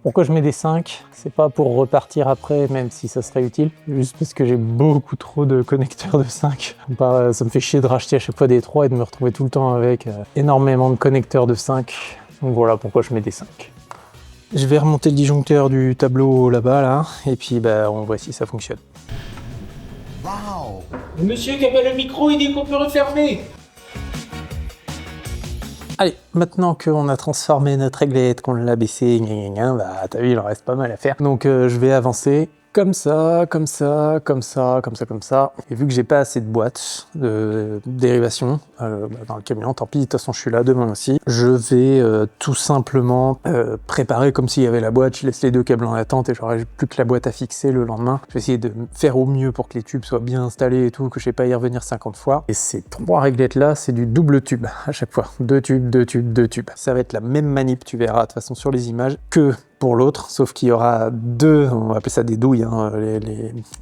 Pourquoi je mets des 5? C'est pas pour repartir après, même si ça serait utile. Juste parce que j'ai beaucoup trop de connecteurs de 5. Ça me fait chier de racheter à chaque fois des 3 et de me retrouver tout le temps avec énormément de connecteurs de 5. Donc voilà pourquoi je mets des 5. Je vais remonter le disjoncteur du tableau là-bas, là, et puis on voit si ça fonctionne. Wow. Le monsieur qui a pas le micro, il dit qu'on peut refermer. Allez, maintenant qu'on a transformé notre réglette, qu'on l'a baissé, t'as vu, il en reste pas mal à faire. Donc je vais avancer comme ça, comme ça, comme ça, comme ça, comme ça. Et vu que j'ai pas assez de boîtes de dérivation dans le camion, tant pis, de toute façon je suis là demain aussi, je vais tout simplement préparer comme s'il y avait la boîte, je laisse les deux câbles en attente et j'aurai plus que la boîte à fixer le lendemain. Je vais essayer de faire au mieux pour que les tubes soient bien installés et tout, que je n'ai pas à y revenir 50 fois. Et ces 3 réglettes là, c'est du double tube à chaque fois. 2 tubes, 2 tubes, 2 tubes. Ça va être la même manip, tu verras de toute façon sur les images, que pour l'autre, sauf qu'il y aura 2, on va appeler ça des douilles, hein,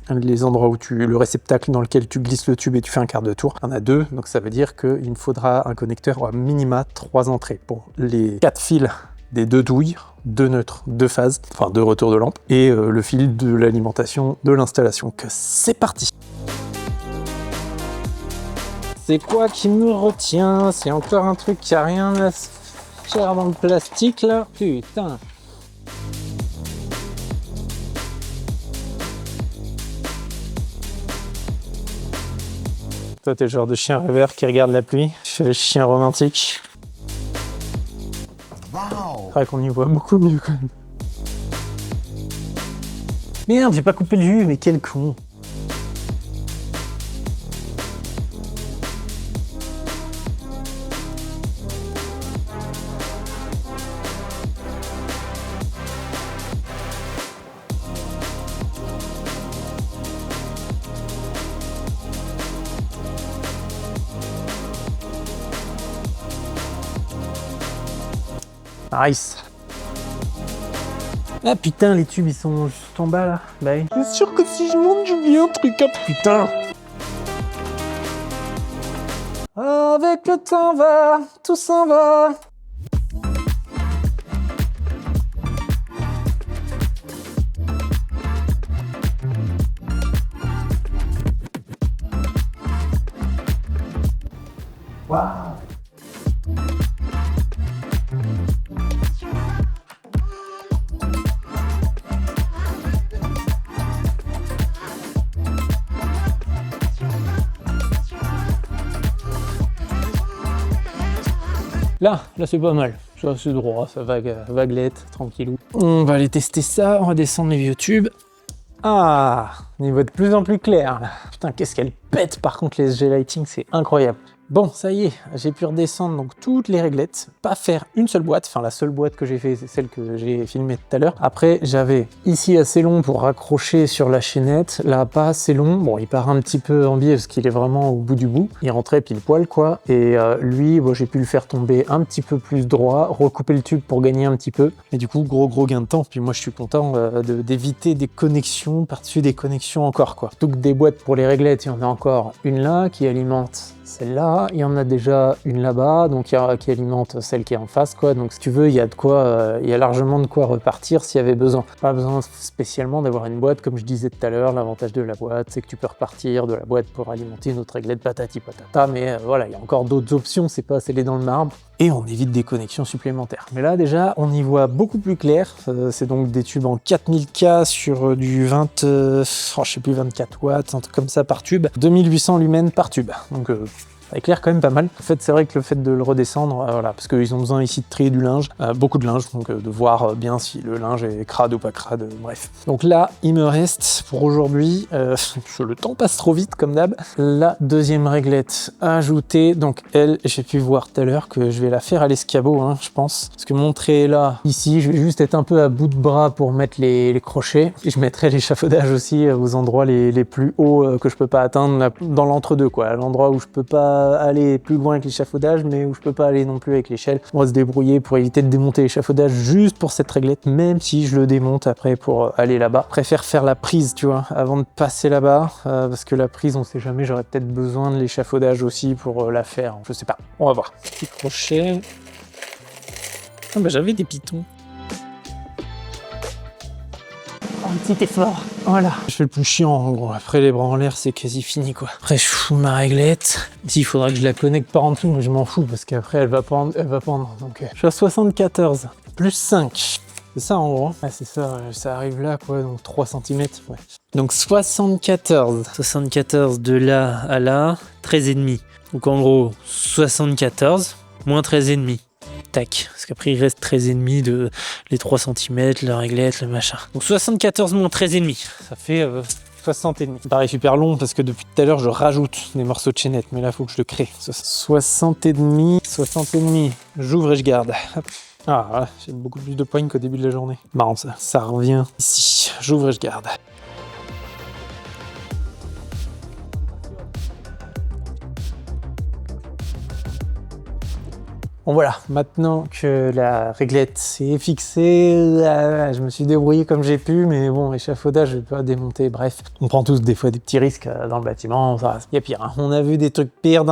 les endroits où le réceptacle dans lequel tu glisses le tube et tu fais un quart de tour. Il y en a 2, donc ça veut dire qu'il me faudra un connecteur à minima 3 entrées pour les 4 fils des 2 douilles, 2 neutres, 2 phases, enfin 2 retours de lampe, et le fil de l'alimentation de l'installation. Donc c'est parti! C'est quoi qui me retient? C'est encore un truc qui a rien à faire dans le plastique là? Putain! Toi, t'es le genre de chien rêveur qui regarde la pluie. Je fais le chien romantique. Wow. C'est vrai qu'on y voit beaucoup mieux quand même. Merde, j'ai pas coupé le jus, mais quel con. Nice. Ah putain, les tubes ils sont juste en bas là. Bah oui. C'est sûr que si je monte, j'oublie un truc, ah putain. Ah avec le temps va, tout s'en va. Waouh. Là c'est pas mal. Ça c'est droit, ça vaguelette, tranquillou. On va aller tester ça, on va descendre les vieux tubes. Ah, niveau de plus en plus clair là. Putain, qu'est-ce qu'elle pète par contre les SG Lighting, c'est incroyable. Bon, ça y est, j'ai pu redescendre donc toutes les réglettes, pas faire une seule boîte, enfin la seule boîte que j'ai fait, c'est celle que j'ai filmée tout à l'heure. Après, j'avais ici assez long pour raccrocher sur la chaînette, là pas assez long, bon il part un petit peu en biais parce qu'il est vraiment au bout du bout, il rentrait pile poil quoi, et lui, bon, j'ai pu le faire tomber un petit peu plus droit, recouper le tube pour gagner un petit peu, et du coup gros gain de temps, puis moi je suis content d'éviter des connexions par-dessus des connexions encore quoi. Plutôt que des boîtes pour les réglettes, il y en a encore une là qui alimente celle-là, il y en a déjà une là-bas, donc qui alimente celle qui est en face, quoi. Donc si tu veux, il y a de quoi, il y a largement de quoi repartir s'il y avait besoin. Pas besoin spécialement d'avoir une boîte, comme je disais tout à l'heure. L'avantage de la boîte, c'est que tu peux repartir de la boîte pour alimenter une autre réglette patati patata. Mais voilà, il y a encore d'autres options. C'est pas sceller dans le marbre. Et on évite des connexions supplémentaires. Mais là déjà, on y voit beaucoup plus clair. C'est donc des tubes en 4000K sur du 20, je sais plus 24 watts, un truc comme ça par tube. 2800 lumens par tube. Donc ça éclaire quand même pas mal. En fait, c'est vrai que le fait de le redescendre, voilà, parce qu'ils ont besoin ici de trier du linge, beaucoup de linge, donc de voir bien si le linge est crade ou pas crade, bref. Donc là, il me reste pour aujourd'hui, le temps passe trop vite comme d'hab, la deuxième réglette à ajouter. Donc elle, j'ai pu voir tout à l'heure que je vais la faire à l'escabeau, hein, je pense, parce que mon trait est là. Ici, je vais juste être un peu à bout de bras pour mettre les crochets, et je mettrai l'échafaudage aussi aux endroits les plus hauts que je peux pas atteindre, là, dans l'entre-deux, quoi, à l'endroit où je peux pas aller plus loin avec l'échafaudage, mais où je peux pas aller non plus avec l'échelle. On va se débrouiller pour éviter de démonter l'échafaudage juste pour cette réglette, même si je le démonte après pour aller là-bas. Je préfère faire la prise, tu vois, avant de passer là-bas, parce que la prise, on sait jamais, j'aurais peut-être besoin de l'échafaudage aussi pour la faire. Je sais pas, on va voir. Petit crochet. Ah bah j'avais des pitons. Un petit effort, voilà. Je fais le plus chiant en gros, après les bras en l'air c'est quasi fini quoi. Après je fous ma réglette, il faudra que je la connecte par en dessous, mais je m'en fous parce qu'après elle va pendre, donc je suis à 74, plus 5. C'est ça en gros, ah, c'est ça, ça arrive là quoi, donc 3 cm, ouais. Donc 74 de là à là, 13,5. Donc en gros 74 moins 13,5. Tac, parce qu'après il reste 13,5 de les 3 cm, la réglette, le machin. Donc 74 moins 13,5, ça fait 60,5. Pareil, super long parce que depuis tout à l'heure je rajoute des morceaux de chaînette, mais là il faut que je le crée. 60,5, j'ouvre et je garde. Hop. Ah voilà, j'ai beaucoup plus de poignes qu'au début de la journée. Marrant ça, ça revient ici, j'ouvre et je garde. Bon voilà, maintenant que la réglette est fixée, je me suis débrouillé comme j'ai pu, mais bon, échafaudage, je vais pas démonter, bref. On prend tous des fois des petits risques dans le bâtiment, ça, y a pire, hein. On a vu des trucs pires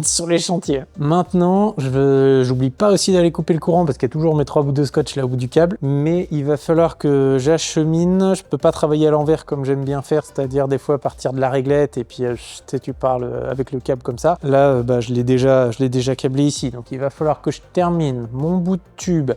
sur les chantiers. Maintenant, j'oublie pas aussi d'aller couper le courant, parce qu'il y a toujours mes 3 bouts de scotch là au bout du câble, mais il va falloir que j'achemine, je peux pas travailler à l'envers comme j'aime bien faire, c'est-à-dire des fois partir de la réglette, et puis tu parles avec le câble comme ça. Là, bah, je l'ai déjà câblé ici, donc il va falloir que je termine mon bout de tube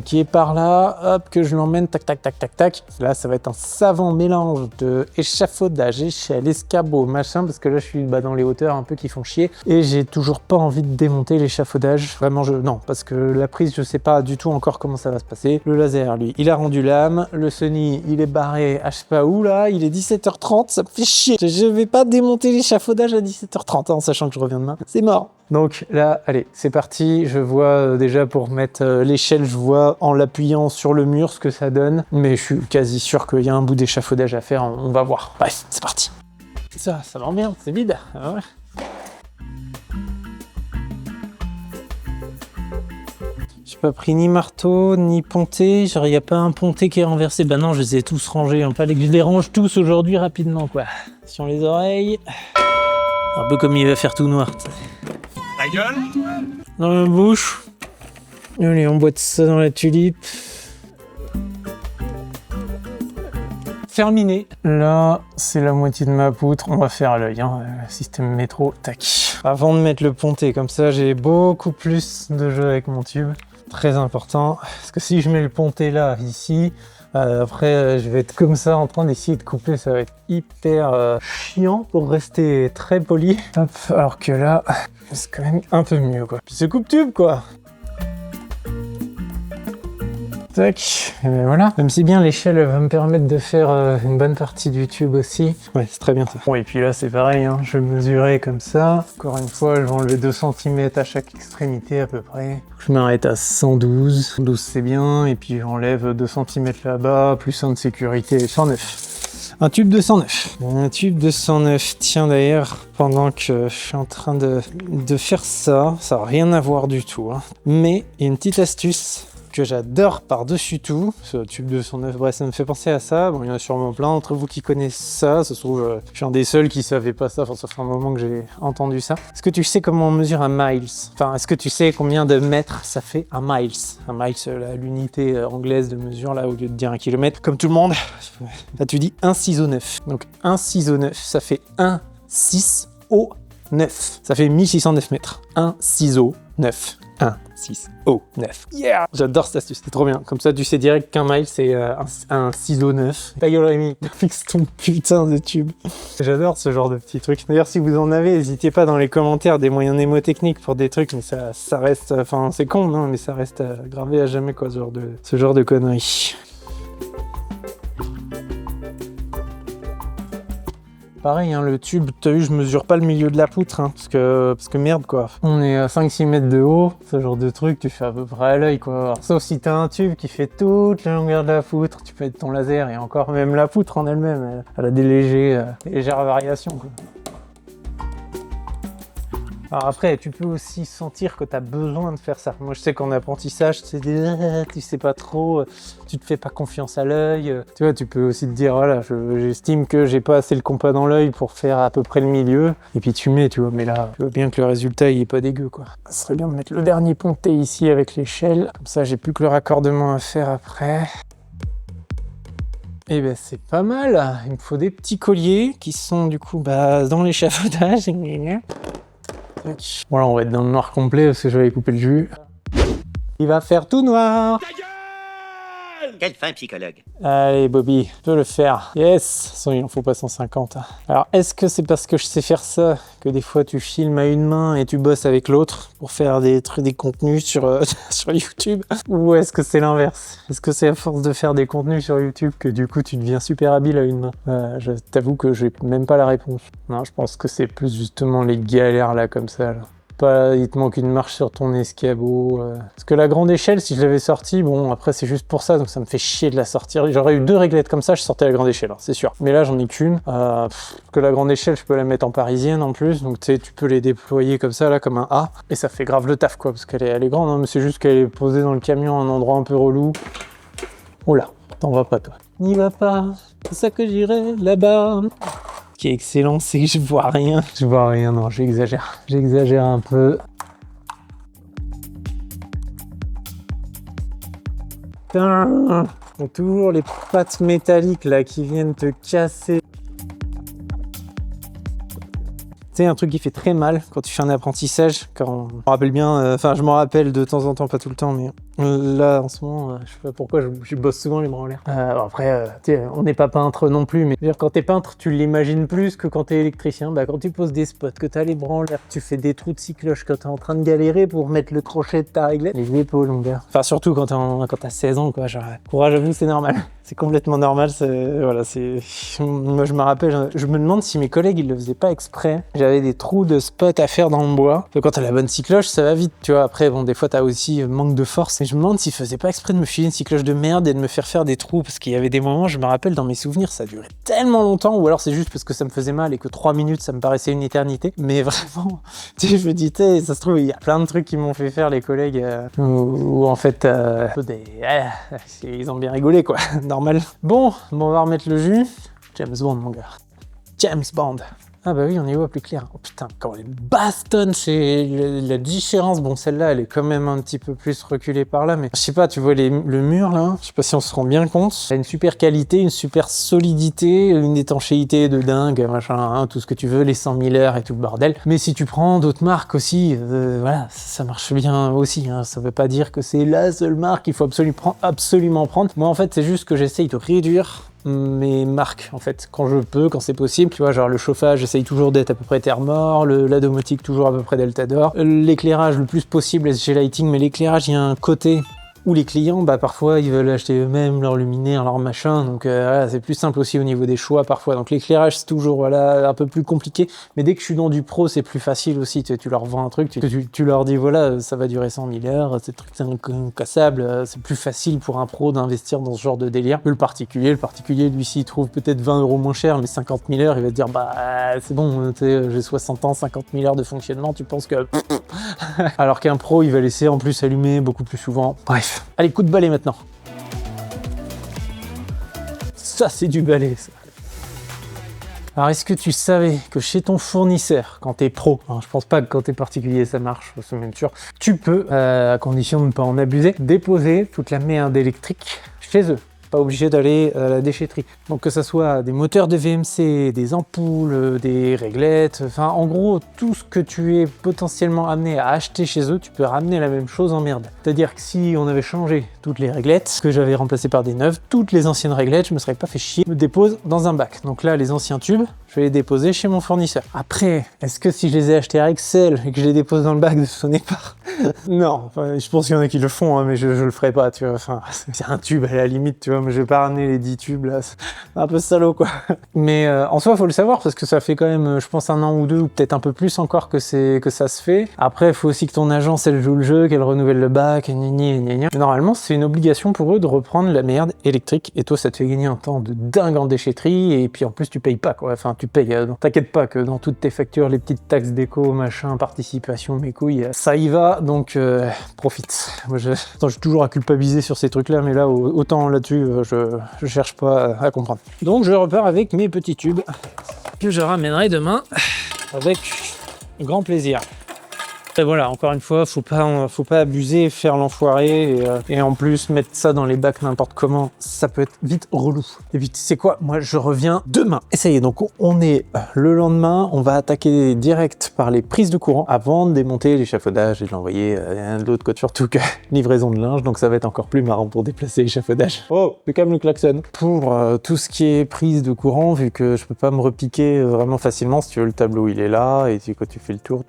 qui est par là, hop, que je l'emmène, tac, tac, tac, tac, tac. Là, ça va être un savant mélange de échafaudage, échelle, escabeau, machin, parce que là, je suis dans les hauteurs un peu qui font chier, et j'ai toujours pas envie de démonter l'échafaudage. Vraiment, non, parce que la prise, je sais pas du tout encore comment ça va se passer. Le laser, lui, il a rendu l'âme, le Sony, il est barré, je sais pas où, là, il est 17h30, ça me fait chier. Je vais pas démonter l'échafaudage à 17h30, en sachant que je reviens demain. C'est mort. Donc là, allez, c'est parti. Je vois déjà pour mettre l'échelle, je vois en l'appuyant sur le mur ce que ça donne. Mais je suis quasi sûr qu'il y a un bout d'échafaudage à faire, on va voir. Bref, c'est parti. Ça m'emmerde, c'est vide. Ah ouais. J'ai pas pris ni marteau, ni ponté. Genre, il n'y a pas un ponté qui est renversé. Bah non, je les ai tous rangés. Il fallait que je les range tous aujourd'hui rapidement, quoi. Sur les oreilles. Un peu comme il va faire tout noir. Ta gueule. Dans la bouche. Allez, on boite ça dans la tulipe. Terminé. Là, c'est la moitié de ma poutre. On va faire l'œil, hein. Système métro, tac. Avant de mettre le ponté, comme ça, j'ai beaucoup plus de jeu avec mon tube. Très important. Parce que si je mets le ponté là, ici, après, je vais être comme ça en train d'essayer de couper. Ça va être hyper chiant pour rester très poli. Hop, alors que là, c'est quand même un peu mieux, quoi. Puis c'est coupe-tube, quoi. Tac, et ben voilà. Même si bien l'échelle va me permettre de faire une bonne partie du tube aussi. Ouais, c'est très bien ça. Bon, et puis là c'est pareil, hein. Je vais mesurer comme ça. Encore une fois, je vais enlever 2 cm à chaque extrémité à peu près. Je m'arrête à 112. 112 c'est bien, et puis j'enlève 2 cm là-bas, plus un de sécurité, 109. Un tube de 109. Un tube de 109. Tiens d'ailleurs, pendant que je suis en train de faire ça, ça n'a rien à voir du tout, hein. Mais il y a une petite astuce que j'adore par-dessus tout, ce tube de 109, bref, ça me fait penser à ça. Bon, il y en a sûrement plein d'entre vous qui connaissent ça, ça se trouve, je suis un des seuls qui savait pas ça, enfin, ça fait un moment que j'ai entendu ça. Est-ce que tu sais comment on mesure un miles? Enfin, est-ce que tu sais combien de mètres ça fait un miles? Un miles, l'unité anglaise de mesure, là, au lieu de dire un kilomètre, comme tout le monde, là, tu dis 1 ciseau 9. Donc, 1 ciseau 9, ça fait 1 6 au 9. Ça fait 1609 mètres. 1 ciseau 9. 1, 6, oh, 9. Yeah! J'adore cette astuce, c'est trop bien. Comme ça, tu sais direct qu'un mile, c'est un ciseau 9. Ta gueule, Rémi, fixe ton putain de tube. J'adore ce genre de petits trucs. D'ailleurs, si vous en avez, n'hésitez pas dans les commentaires des moyens mnémotechniques pour des trucs, mais ça reste... Enfin, c'est con, non? Mais ça reste gravé à jamais, quoi, ce genre de conneries. Pareil, hein, le tube, t'as vu, je mesure pas le milieu de la poutre, hein, parce que merde, quoi. On est à 5-6 mètres de haut, ce genre de truc, tu fais à peu près à l'œil, quoi. Alors, sauf si t'as un tube qui fait toute la longueur de la poutre, tu peux mettre ton laser, et encore, même la poutre en elle-même, elle a des légères variations, quoi. Alors après, tu peux aussi sentir que tu as besoin de faire ça. Moi, je sais qu'en apprentissage, tu sais pas trop, tu te fais pas confiance à l'œil. Tu vois, tu peux aussi te dire, voilà, j'estime que j'ai pas assez le compas dans l'œil pour faire à peu près le milieu. Et puis tu mets, tu vois, mais là, tu vois bien que le résultat, il est pas dégueu, quoi. Ça serait bien de mettre le dernier ponté ici avec l'échelle. Comme ça, j'ai plus que le raccordement à faire après. Et ben c'est pas mal. Il me faut des petits colliers qui sont du coup dans l'échafaudage. Voilà, on va être dans le noir complet parce que je vais couper le jus. Il va faire tout noir. Quelle fin psychologue. Allez Bobby, tu peux le faire. Yes, il en faut pas 150. Alors est-ce que c'est parce que je sais faire ça que des fois tu filmes à une main et tu bosses avec l'autre pour faire des contenus sur, sur YouTube? Ou est-ce que c'est l'inverse? Est-ce que c'est à force de faire des contenus sur YouTube que du coup tu deviens super habile à une main? Je t'avoue que j'ai même pas la réponse. Non, je pense que c'est plus justement les galères là comme ça. Là. Pas, il te manque une marche sur ton escabeau. Parce que la grande échelle, si je l'avais sortie, bon, après c'est juste pour ça, donc ça me fait chier de la sortir. J'aurais eu 2 réglettes comme ça, je sortais la grande échelle, hein, c'est sûr. Mais là, j'en ai qu'une. Parce que la grande échelle, je peux la mettre en parisienne en plus, donc tu sais, tu peux les déployer comme ça, là, comme un A. Et ça fait grave le taf, quoi, parce qu'elle est grande, hein, mais c'est juste qu'elle est posée dans le camion à un endroit un peu relou. Oh là, t'en vas pas, toi. N'y va pas, c'est ça que j'irai là-bas. Ce qui est excellent, c'est que je vois rien. Je vois rien, non, j'exagère. J'exagère un peu. Putain, donc toujours les pattes métalliques là qui viennent te casser. C'est un truc qui fait très mal quand tu fais un apprentissage. Quand je me rappelle bien, enfin je m'en rappelle de temps en temps, pas tout le temps, mais là en ce moment, je sais pas pourquoi, je bosse souvent les bras en l'air. Après, on n'est pas peintre non plus, mais quand t'es peintre, tu l'imagines plus que quand t'es électricien. Bah, quand tu poses des spots, que t'as les bras en l'air, tu fais des trous de 6 cloches, quand t'es en train de galérer pour mettre le crochet de ta réglette, les épaules, mon gars. Enfin surtout quand t'as 16 ans, quoi. Genre, courage à vous, c'est normal. C'est complètement normal, voilà, moi je me rappelle, je me demande si mes collègues ils le faisaient pas exprès. J'avais des trous de spots à faire dans le bois. Donc, quand t'as la bonne cycloche, ça va vite, tu vois. Après, bon, des fois t'as aussi manque de force. Et je me demande s'ils faisaient pas exprès de me filer une cycloche de merde et de me faire des trous. Parce qu'il y avait des moments, je me rappelle dans mes souvenirs, ça durait tellement longtemps. Ou alors c'est juste parce que ça me faisait mal et que 3 minutes ça me paraissait une éternité. Mais vraiment, tu sais, je me dis, ça se trouve, il y a plein de trucs qui m'ont fait faire les collègues où en fait, ils ont bien rigolé, quoi. Normal. Bon, on va remettre le jus. James Bond, mon gars. James Bond. Ah bah oui, on y voit plus clair. Oh putain, quand elle bastonne, c'est la différence. Bon, celle-là, elle est quand même un petit peu plus reculée par là, mais je sais pas, tu vois le mur là, je sais pas si on se rend bien compte. Elle a une super qualité, une super solidité, une étanchéité de dingue, machin, hein, tout ce que tu veux, les 100 000 heures et tout le bordel. Mais si tu prends d'autres marques aussi, voilà, ça marche bien aussi. Hein. Ça veut pas dire que c'est la seule marque qu'il faut absolument prendre. Moi, en fait, c'est juste que j'essaye de réduire mes marques en fait quand je peux, quand c'est possible, tu vois, genre le chauffage j'essaye toujours d'être à peu près Thermor, la domotique toujours à peu près Deltador, l'éclairage le plus possible SG Lighting, mais l'éclairage il y a un côté où les clients, bah parfois ils veulent acheter eux-mêmes leur luminaire, leur machin, donc voilà, c'est plus simple aussi au niveau des choix parfois. Donc l'éclairage c'est toujours voilà un peu plus compliqué, mais dès que je suis dans du pro c'est plus facile aussi. Tu leur vends un truc, tu leur dis voilà ça va durer 100 000 heures, ce truc c'est incassable, c'est plus facile pour un pro d'investir dans ce genre de délire que le particulier. Le particulier lui s'il trouve peut-être 20 € moins cher, mais 50 000 heures, il va te dire bah c'est bon, j'ai 60 ans, 50 000 heures de fonctionnement, tu penses que alors qu'un pro il va laisser en plus allumer beaucoup plus souvent. Bref. Allez, coup de balai maintenant. Ça, c'est du balai, ça. Alors, est-ce que tu savais que chez ton fournisseur, quand t'es pro, hein, je pense pas que quand t'es particulier ça marche, c'est même sûr, tu peux, à condition de ne pas en abuser, déposer toute la merde électrique chez eux. Pas obligé d'aller à la déchetterie. Donc que ça soit des moteurs de VMC, des ampoules, des réglettes, enfin en gros tout ce que tu es potentiellement amené à acheter chez eux, tu peux ramener la même chose en merde. C'est-à-dire que si on avait changé toutes les réglettes, que j'avais remplacées par des neuves, toutes les anciennes réglettes, je me serais pas fait chier, je me dépose dans un bac. Donc là les anciens tubes, je vais les déposer chez mon fournisseur. Après, est-ce que si je les ai achetés à Excel et que je les dépose dans le bac de Sonépar, non, enfin, je pense qu'il y en a qui le font, hein, mais je le ferai pas, tu vois. Enfin, c'est un tube à la limite, tu vois, mais je vais pas ramener les 10 tubes là, c'est un peu salaud quoi. Mais en soi, faut le savoir parce que ça fait quand même, je pense, 1 an ou 2 ou peut-être un peu plus encore que ça se fait. Après, il faut aussi que ton agence elle joue le jeu, qu'elle renouvelle le bac, gna. Mais normalement, c'est une obligation pour eux de reprendre la merde électrique et toi, ça te fait gagner un temps de dingue en déchetterie et puis en plus, tu payes pas quoi. Enfin, tu payes. T'inquiète pas que dans toutes tes factures, les petites taxes d'éco, machin, participation, mes couilles, ça y va. Donc profite. Moi, je suis toujours à culpabiliser sur ces trucs-là, mais là, autant là-dessus, je cherche pas à comprendre. Donc je repars avec mes petits tubes que je ramènerai demain avec grand plaisir. Et voilà, encore une fois, faut pas abuser, faire l'enfoiré et en plus mettre ça dans les bacs n'importe comment, ça peut être vite relou. Et puis tu sais quoi, moi je reviens demain. Et ça y est, donc on est le lendemain, on va attaquer direct par les prises de courant avant de démonter l'échafaudage et de l'envoyer de l'autre côté, surtout que livraison de linge, donc ça va être encore plus marrant pour déplacer l'échafaudage. Oh, le calme le klaxon. Pour tout ce qui est prise de courant, vu que je peux pas me repiquer vraiment facilement, si tu veux, le tableau il est là, et quand tu fais le tour,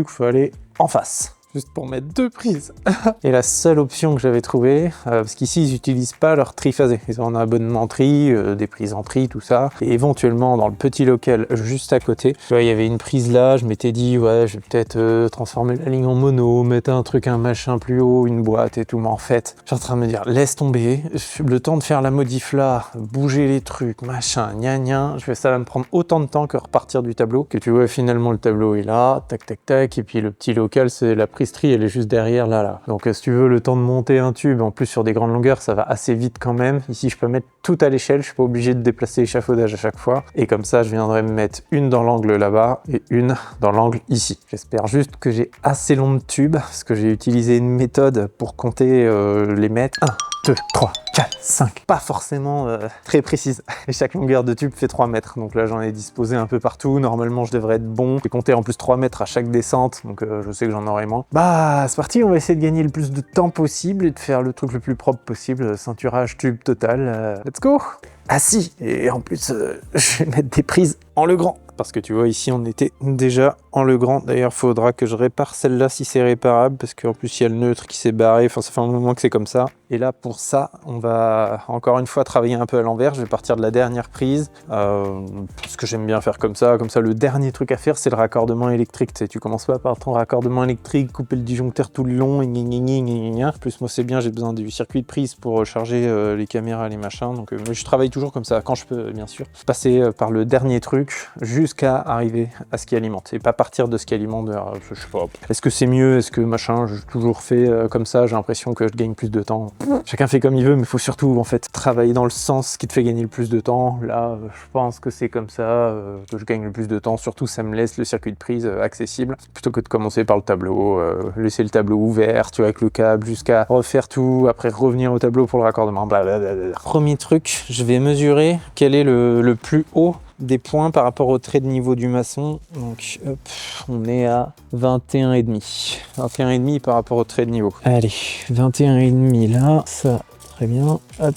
faut aller en face. Juste pour mettre 2 prises. Et la seule option que j'avais trouvée, parce qu'ici ils n'utilisent pas leur triphasé, ils ont un abonnement tri, des prises en tri, tout ça, et éventuellement dans le petit local juste à côté, tu vois, il y avait une prise là, je m'étais dit ouais je vais peut-être transformer la ligne en mono, mettre un machin plus haut, une boîte et tout, mais en fait, je suis en train de me dire laisse tomber, le temps de faire la modif là, bouger les trucs, machin, gna, ça va me prendre autant de temps que repartir du tableau, que tu vois finalement le tableau est là, tac, et puis le petit local c'est la prise tri, elle est juste derrière là. Donc si tu veux le temps de monter un tube, en plus sur des grandes longueurs, ça va assez vite quand même. Ici je peux mettre tout à l'échelle, je suis pas obligé de déplacer l'échafaudage à chaque fois. Et comme ça je viendrai me mettre une dans l'angle là-bas et une dans l'angle ici. J'espère juste que j'ai assez long de tubes, parce que j'ai utilisé une méthode pour compter les mètres. 1, 2, 3, 4, 5. Pas forcément très précise. Et chaque longueur de tube fait 3 mètres. Donc là, j'en ai disposé un peu partout. Normalement, je devrais être bon. J'ai compté en plus 3 mètres à chaque descente. Donc je sais que j'en aurai moins. Bah, c'est parti. On va essayer de gagner le plus de temps possible et de faire le truc le plus propre possible. Ceinturage tube total. Let's go! Ah si! Et en plus, je vais mettre des prises en le grand. Parce que tu vois, ici, on était déjà en le grand. D'ailleurs, faudra que je répare celle-là si c'est réparable. Parce qu'en plus, il y a le neutre qui s'est barré. Enfin, ça fait un moment que c'est comme ça. Et là, pour ça, on va encore une fois travailler un peu à l'envers. Je vais partir de la dernière prise. Parce que j'aime bien faire comme ça. Comme ça, le dernier truc à faire, c'est le raccordement électrique. Tu sais, tu commences pas par ton raccordement électrique, couper le disjoncteur tout le long. En plus, moi, c'est bien. J'ai besoin du circuit de prise pour charger les caméras, les machins. Donc, je travaille toujours comme ça, quand je peux, bien sûr, passer par le dernier truc jusqu'à arriver à ce qui alimente et pas partir de ce qui alimente. Je sais pas. Est-ce que c'est mieux? Est-ce que machin? J'ai toujours fait comme ça. J'ai l'impression que je gagne plus de temps. Chacun fait comme il veut, mais il faut surtout en fait travailler dans le sens qui te fait gagner le plus de temps. Là, je pense que c'est comme ça que je gagne le plus de temps. Surtout, ça me laisse le circuit de prise accessible plutôt que de commencer par le tableau, laisser le tableau ouvert, tu vois, avec le câble jusqu'à refaire tout, après revenir au tableau pour le raccordement. Blablabla. Premier truc, je vais mesurer quel est le plus haut des points par rapport au trait de niveau du maçon. Donc hop, on est à 21,5. 21,5 par rapport au trait de niveau. Allez, 21,5 là, ça, très bien. Hop,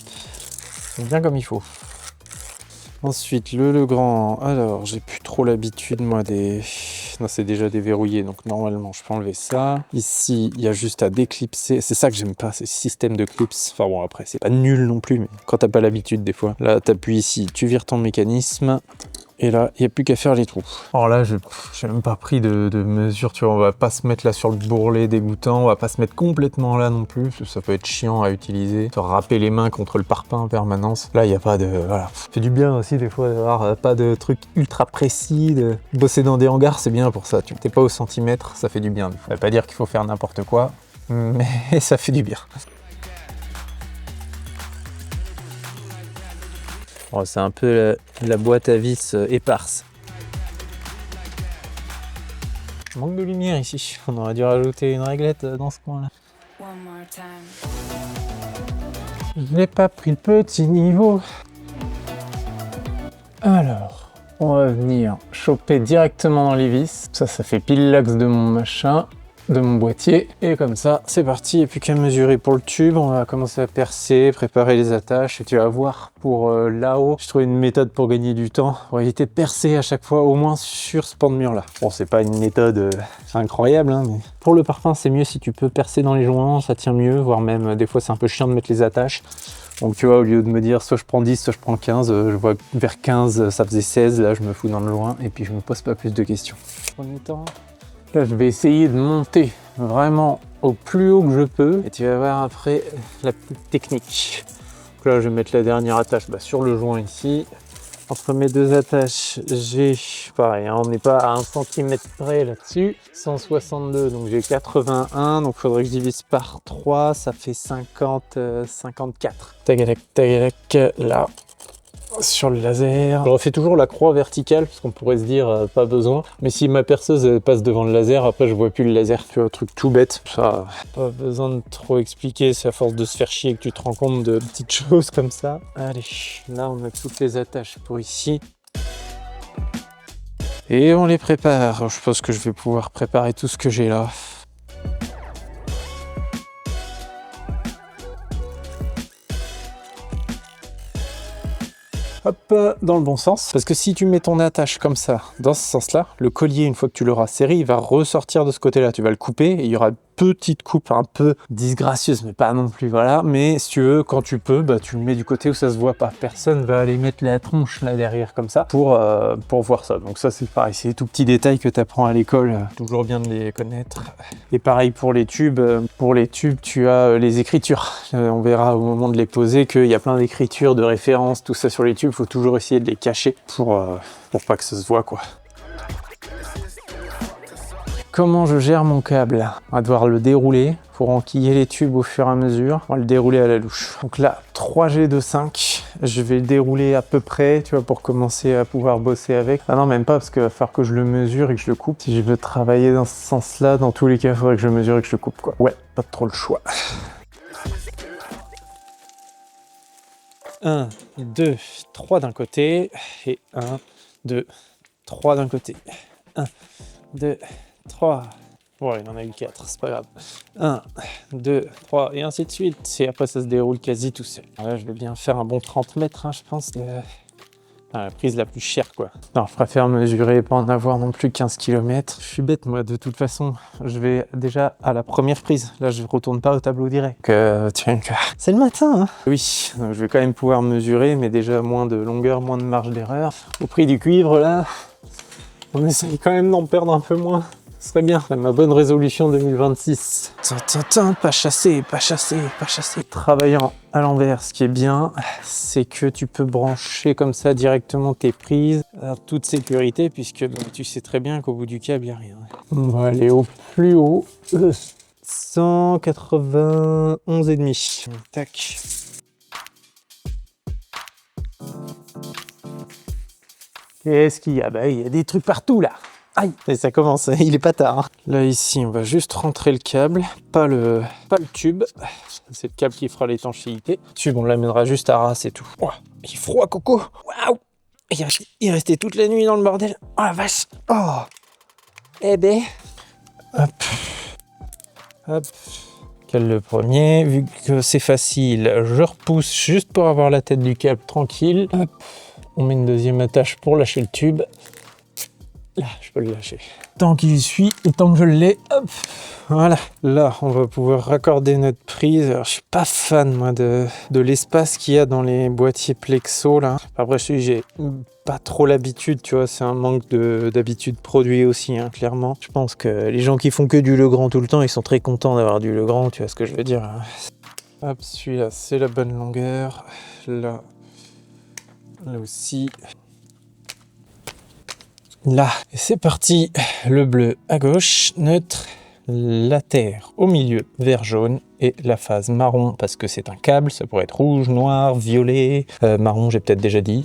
c'est bien comme il faut. Ensuite, le grand. Alors, j'ai plus trop l'habitude, moi, des... Non, c'est déjà déverrouillé, donc normalement, je peux enlever ça. Ici, il y a juste à déclipser. C'est ça que j'aime pas, ces systèmes de clips. Enfin bon, après, c'est pas nul non plus, mais quand t'as pas l'habitude, des fois. Là, t'appuies ici, tu vires ton mécanisme. Et là, il n'y a plus qu'à faire les trous. Alors là, j'ai même pas pris de mesure, tu vois, on va pas se mettre là sur le bourrelet dégoûtant, on va pas se mettre complètement là non plus, parce que ça peut être chiant à utiliser, te râper les mains contre le parpaing en permanence. Là, il n'y a pas de... Voilà. Ça fait du bien aussi des fois d'avoir pas de trucs ultra précis, de bosser dans des hangars, c'est bien pour ça. Tu n'es pas au centimètre, ça fait du bien. Ça veut pas dire qu'il faut faire n'importe quoi, mais ça fait du bien. Oh, c'est un peu la boîte à vis éparse. Manque de lumière ici. On aurait dû rajouter une réglette dans ce coin-là. Je n'ai pas pris le petit niveau. Alors, on va venir choper directement dans les vis. Ça fait pile l'axe de mon machin, de mon boîtier. Et comme ça, c'est parti. Et puis qu'à mesurer pour le tube, on va commencer à percer, préparer les attaches. Et tu vas voir, pour là-haut, j'ai trouvé une méthode pour gagner du temps, pour éviter de percer à chaque fois, au moins sur ce pan de mur là. Bon, c'est pas une méthode incroyable, hein, mais pour le parpaing, c'est mieux si tu peux percer dans les joints, ça tient mieux, voire même des fois c'est un peu chiant de mettre les attaches. Donc tu vois, au lieu de me dire soit je prends 10, soit je prends 15, je vois que vers 15, ça faisait 16, là je me fous dans le loin et puis je me pose pas plus de questions. Premier temps. Là, je vais essayer de monter vraiment au plus haut que je peux. Et tu vas voir après la petite technique. Donc là, je vais mettre la dernière attache sur le joint ici. Entre mes deux attaches, j'ai, pareil, hein, on n'est pas à 1 cm près là-dessus. 162, donc j'ai 81. Donc il faudrait que je divise par 3, ça fait 50, 54. Tagalac, tagalac, là. Sur le laser. Je refais toujours la croix verticale parce qu'on pourrait se dire pas besoin. Mais si ma perceuse passe devant le laser, après je vois plus le laser. Tu vois, un truc tout bête. Ça, pas besoin de trop expliquer. C'est à force de se faire chier que tu te rends compte de petites choses comme ça. Allez, là on a toutes les attaches pour ici. Et on les prépare. Je pense que je vais pouvoir préparer tout ce que j'ai là. Hop, dans le bon sens. Parce que si tu mets ton attache comme ça, dans ce sens-là, le collier, une fois que tu l'auras serré, il va ressortir de ce côté-là. Tu vas le couper et il y aura une petite coupe un peu disgracieuse, mais pas non plus, voilà. Mais si tu veux, quand tu peux, tu le mets du côté où ça se voit pas. Personne va aller mettre la tronche là derrière comme ça pour voir ça. Donc ça, c'est pareil, c'est des tout petits détails que tu apprends à l'école. Toujours bien de les connaître. Et pareil pour les tubes. Pour les tubes, tu as les écritures. On verra au moment de les poser qu'il y a plein d'écritures, de références, tout ça sur les tubes. Faut toujours essayer de les cacher pour pas que ça se voit, quoi. Comment je gère mon câble? On va devoir le dérouler pour enquiller les tubes au fur et à mesure. On va le dérouler à la louche. Donc là, 3G de 5. Je vais le dérouler à peu près, tu vois, pour commencer à pouvoir bosser avec. Ah non, même pas, parce qu'il va falloir que je le mesure et que je le coupe. Si je veux travailler dans ce sens-là, dans tous les cas, il faudrait que je mesure et que je le coupe, quoi. Ouais, pas trop le choix. 1, 2, 3 d'un côté. Et 1, 2, 3 d'un côté. 1, 2, 3. Bon, il en a eu 4, c'est pas grave. 1, 2, 3, et ainsi de suite. Et après, ça se déroule quasi tout seul. Alors là, je vais bien faire un bon 30 mètres, hein, je pense. La prise la plus chère, quoi. Non, je préfère mesurer et pas en avoir non plus 15 km. Je suis bête, moi, de toute façon. Je vais déjà à la première prise. Là, je ne retourne pas au tableau direct. C'est le matin, hein. Oui, donc je vais quand même pouvoir mesurer, mais déjà moins de longueur, moins de marge d'erreur. Au prix du cuivre, là, on essaye quand même d'en perdre un peu moins. Ce serait bien, ma bonne résolution 2026. Pas chasser, pas chasser, pas chasser. Travaillant à l'envers, ce qui est bien, c'est que tu peux brancher comme ça directement tes prises à toute sécurité, puisque tu sais très bien qu'au bout du câble, il n'y a rien. On va aller au plus haut. 191,5. Tac. Qu'est-ce qu'il y a? Bah, il y a des trucs partout là. Aïe, et ça commence, il est pas tard. Hein. Là ici, on va juste rentrer le câble, pas le tube. C'est le câble qui fera l'étanchéité. Le tube, on l'amènera juste à ras et tout. Oh, il est froid, Coco. Waouh, il restait toute la nuit dans le bordel. Oh la vache. Oh. Eh ben. Hop. Hop. Cale le premier, vu que c'est facile, je repousse juste pour avoir la tête du câble tranquille. Hop. On met une deuxième attache pour lâcher le tube. Là, je peux le lâcher. Tant qu'il suit et tant que je l'ai, hop, voilà. Là, on va pouvoir raccorder notre prise. Alors, je suis pas fan, moi, de l'espace qu'il y a dans les boîtiers Plexo, là. Après, j'ai pas trop l'habitude, tu vois, c'est un manque d'habitude produit aussi, hein, clairement. Je pense que les gens qui font que du Legrand tout le temps, ils sont très contents d'avoir du Legrand, tu vois ce que je veux dire. Hein. Hop, celui-là, c'est la bonne longueur. Là aussi. Là, et c'est parti. Le bleu à gauche, neutre, la terre au milieu, vert jaune, et la phase marron, parce que c'est un câble, ça pourrait être rouge, noir, violet, marron, j'ai peut-être déjà dit.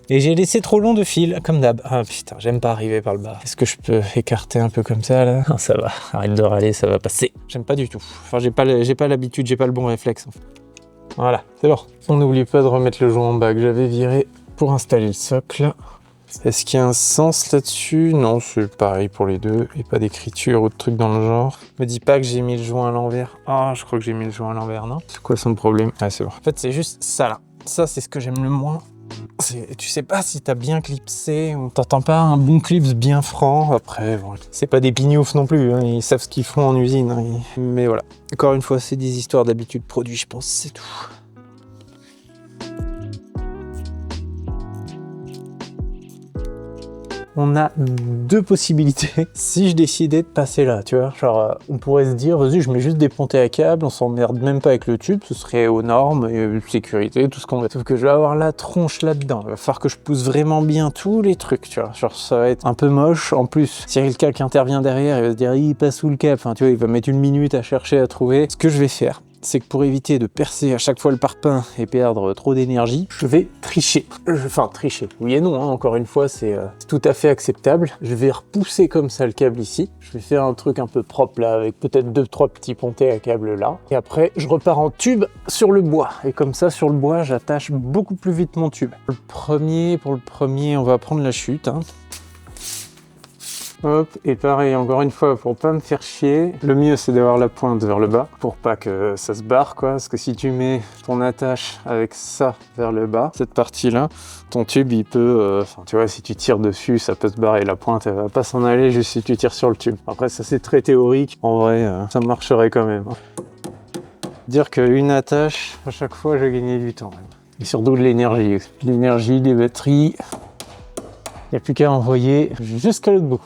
Et j'ai laissé trop long de fil, comme d'hab. Ah putain, j'aime pas arriver par le bas. Est-ce que je peux écarter un peu comme ça, là? Non, ça va, arrête de râler, ça va passer. J'aime pas du tout. Enfin, j'ai pas l'habitude, j'ai pas le bon réflexe. En fait. Voilà, c'est bon. On n'oublie pas de remettre le joint en bas que j'avais viré pour installer le socle. Est-ce qu'il y a un sens là-dessus? Non, c'est pareil pour les deux. Et pas d'écriture ou de trucs dans le genre. Me dis pas que j'ai mis le joint à l'envers. Ah, je crois que j'ai mis le joint à l'envers, non? C'est quoi son problème? Ah, c'est bon. En fait, c'est juste ça là. Ça, c'est ce que j'aime le moins. Tu sais pas si t'as bien clipsé ou t'entends pas un bon clips bien franc. Après, bon, c'est pas des pignoufs non plus. Hein. Ils savent ce qu'ils font en usine. Hein. Mais voilà. Encore une fois, c'est des histoires d'habitude produit, je pense. C'est tout. On a deux possibilités si je décidais de passer là, tu vois. Genre, on pourrait se dire, vas-y, je mets juste des pontées à câble, on s'emmerde même pas avec le tube, ce serait aux normes, sécurité, tout ce qu'on veut. Sauf que je vais avoir la tronche là-dedans. Il va falloir que je pousse vraiment bien tous les trucs, tu vois. Genre, ça va être un peu moche. En plus, s'il y a quelqu'un qui intervient derrière, il va se dire, il passe sous le câble. Enfin, tu vois, il va mettre une minute à chercher à trouver. Ce que je vais faire, c'est que pour éviter de percer à chaque fois le parpaing et perdre trop d'énergie, je vais tricher. Enfin, tricher. Oui et non, hein, encore une fois, c'est tout à fait acceptable. Je vais repousser comme ça le câble ici. Je vais faire un truc un peu propre là, avec peut-être 2-3 petits pontés à câble là. Et après, je repars en tube sur le bois. Et comme ça, sur le bois, j'attache beaucoup plus vite mon tube. Pour le premier, on va prendre la chute. Hein. Hop, et pareil, encore une fois, pour pas me faire chier, le mieux c'est d'avoir la pointe vers le bas, pour pas que ça se barre, quoi, parce que si tu mets ton attache avec ça vers le bas, cette partie-là, ton tube, il peut, tu vois, si tu tires dessus, ça peut se barrer, la pointe, elle va pas s'en aller juste si tu tires sur le tube. Après, ça c'est très théorique, en vrai, ça marcherait quand même. Dire qu'une attache, à chaque fois, j'ai gagné du temps, même. Et surtout de l'énergie aussi. L'énergie, des batteries, il n'y a plus qu'à envoyer jusqu'à l'autre bout.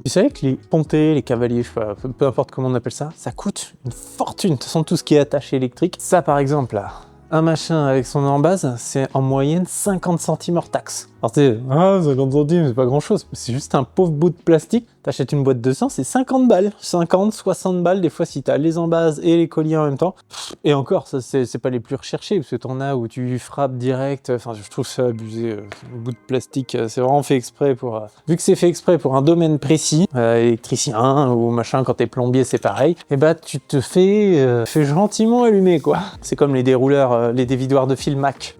Tu savais que les pontés, les cavaliers, je sais pas, peu importe comment on appelle ça, ça coûte une fortune. De toute façon, tout ce qui est attaché électrique, ça par exemple, là, un machin avec son embase, c'est en moyenne 50 centimes hors taxe. Alors tu sais, 50 centimes, c'est pas grand chose, c'est juste un pauvre bout de plastique. T'achètes une boîte de 100, c'est 50 balles. 50, 60 balles, des fois si t'as les embases et les colliers en même temps. Et encore, ça c'est pas les plus recherchés, parce que t'en as où tu frappes direct. Enfin, je trouve ça abusé. Le bout de plastique, c'est vraiment fait exprès pour... vu que c'est fait exprès pour un domaine précis, électricien ou machin, quand t'es plombier, c'est pareil. Et bah, tu te fais gentiment allumer, quoi. C'est comme les dérouleurs, les dévidoirs de fil Mac.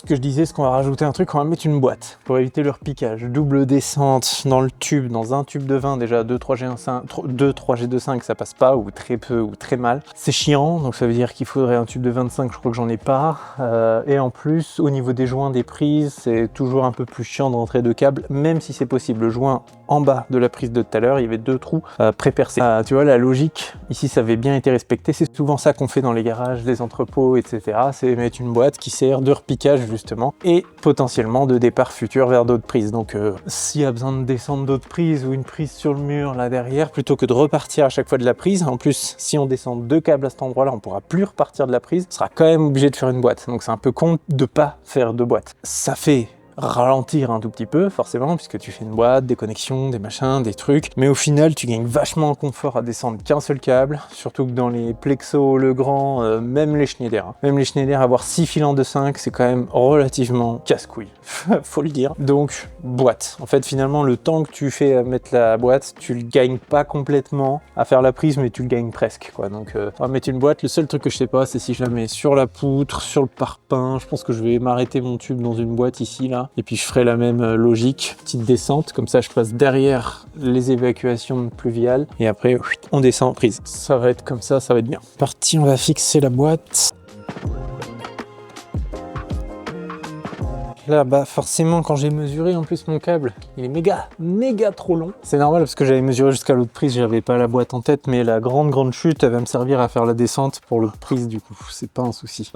ce que je disais, c'est qu'on va rajouter un truc, on va mettre une boîte pour éviter le repiquage. Double descente dans le tube, dans un tube de vin, déjà 2-3G2.5, ça passe pas, ou très peu, ou très mal. C'est chiant, donc ça veut dire qu'il faudrait un tube de 25, je crois que j'en ai pas. Et en plus, au niveau des joints des prises, c'est toujours un peu plus chiant de rentrer deux câbles, même si c'est possible. Le joint en bas de la prise de tout à l'heure, il y avait 2 trous pré-percés. Tu vois, la logique, ici, ça avait bien été respecté. C'est souvent ça qu'on fait dans les garages, les entrepôts, etc. C'est mettre une boîte qui sert de repiquage, justement, et potentiellement de départ futur vers d'autres prises. Donc, s'il y a besoin de descendre d'autres prises ou une prise sur le mur là derrière, plutôt que de repartir à chaque fois de la prise, en plus, si on descend 2 câbles à cet endroit-là, on pourra plus repartir de la prise, on sera quand même obligé de faire une boîte. Donc, c'est un peu con de pas faire de boîte. Ça fait ralentir un tout petit peu forcément puisque tu fais une boîte, des connexions, des machins, des trucs, mais au final tu gagnes vachement en confort à descendre qu'un seul câble, surtout que dans les Plexo, Legrand, même les Schneider, même les Schneider, avoir 6 fils en 2.5 c'est quand même relativement casse-couille, faut le dire. Donc boîte, en fait finalement le temps que tu fais à mettre la boîte, tu le gagnes pas complètement à faire la prise, mais tu le gagnes presque quoi. Donc on va mettre une boîte. Le seul truc que je sais pas, c'est si je la mets sur la poutre, sur le parpaing. Je pense que je vais m'arrêter mon tube dans une boîte ici là, et puis je ferai la même logique, petite descente, comme ça je passe derrière les évacuations pluviales et après on descend en prise. Ça va être comme ça va être bien. Parti, on va fixer la boîte. Là, bah forcément, quand j'ai mesuré, en plus mon câble, il est méga trop long. C'est normal parce que j'avais mesuré jusqu'à l'autre prise, j'avais pas la boîte en tête, mais la grande chute, elle va me servir à faire la descente pour l'autre prise du coup, c'est pas un souci.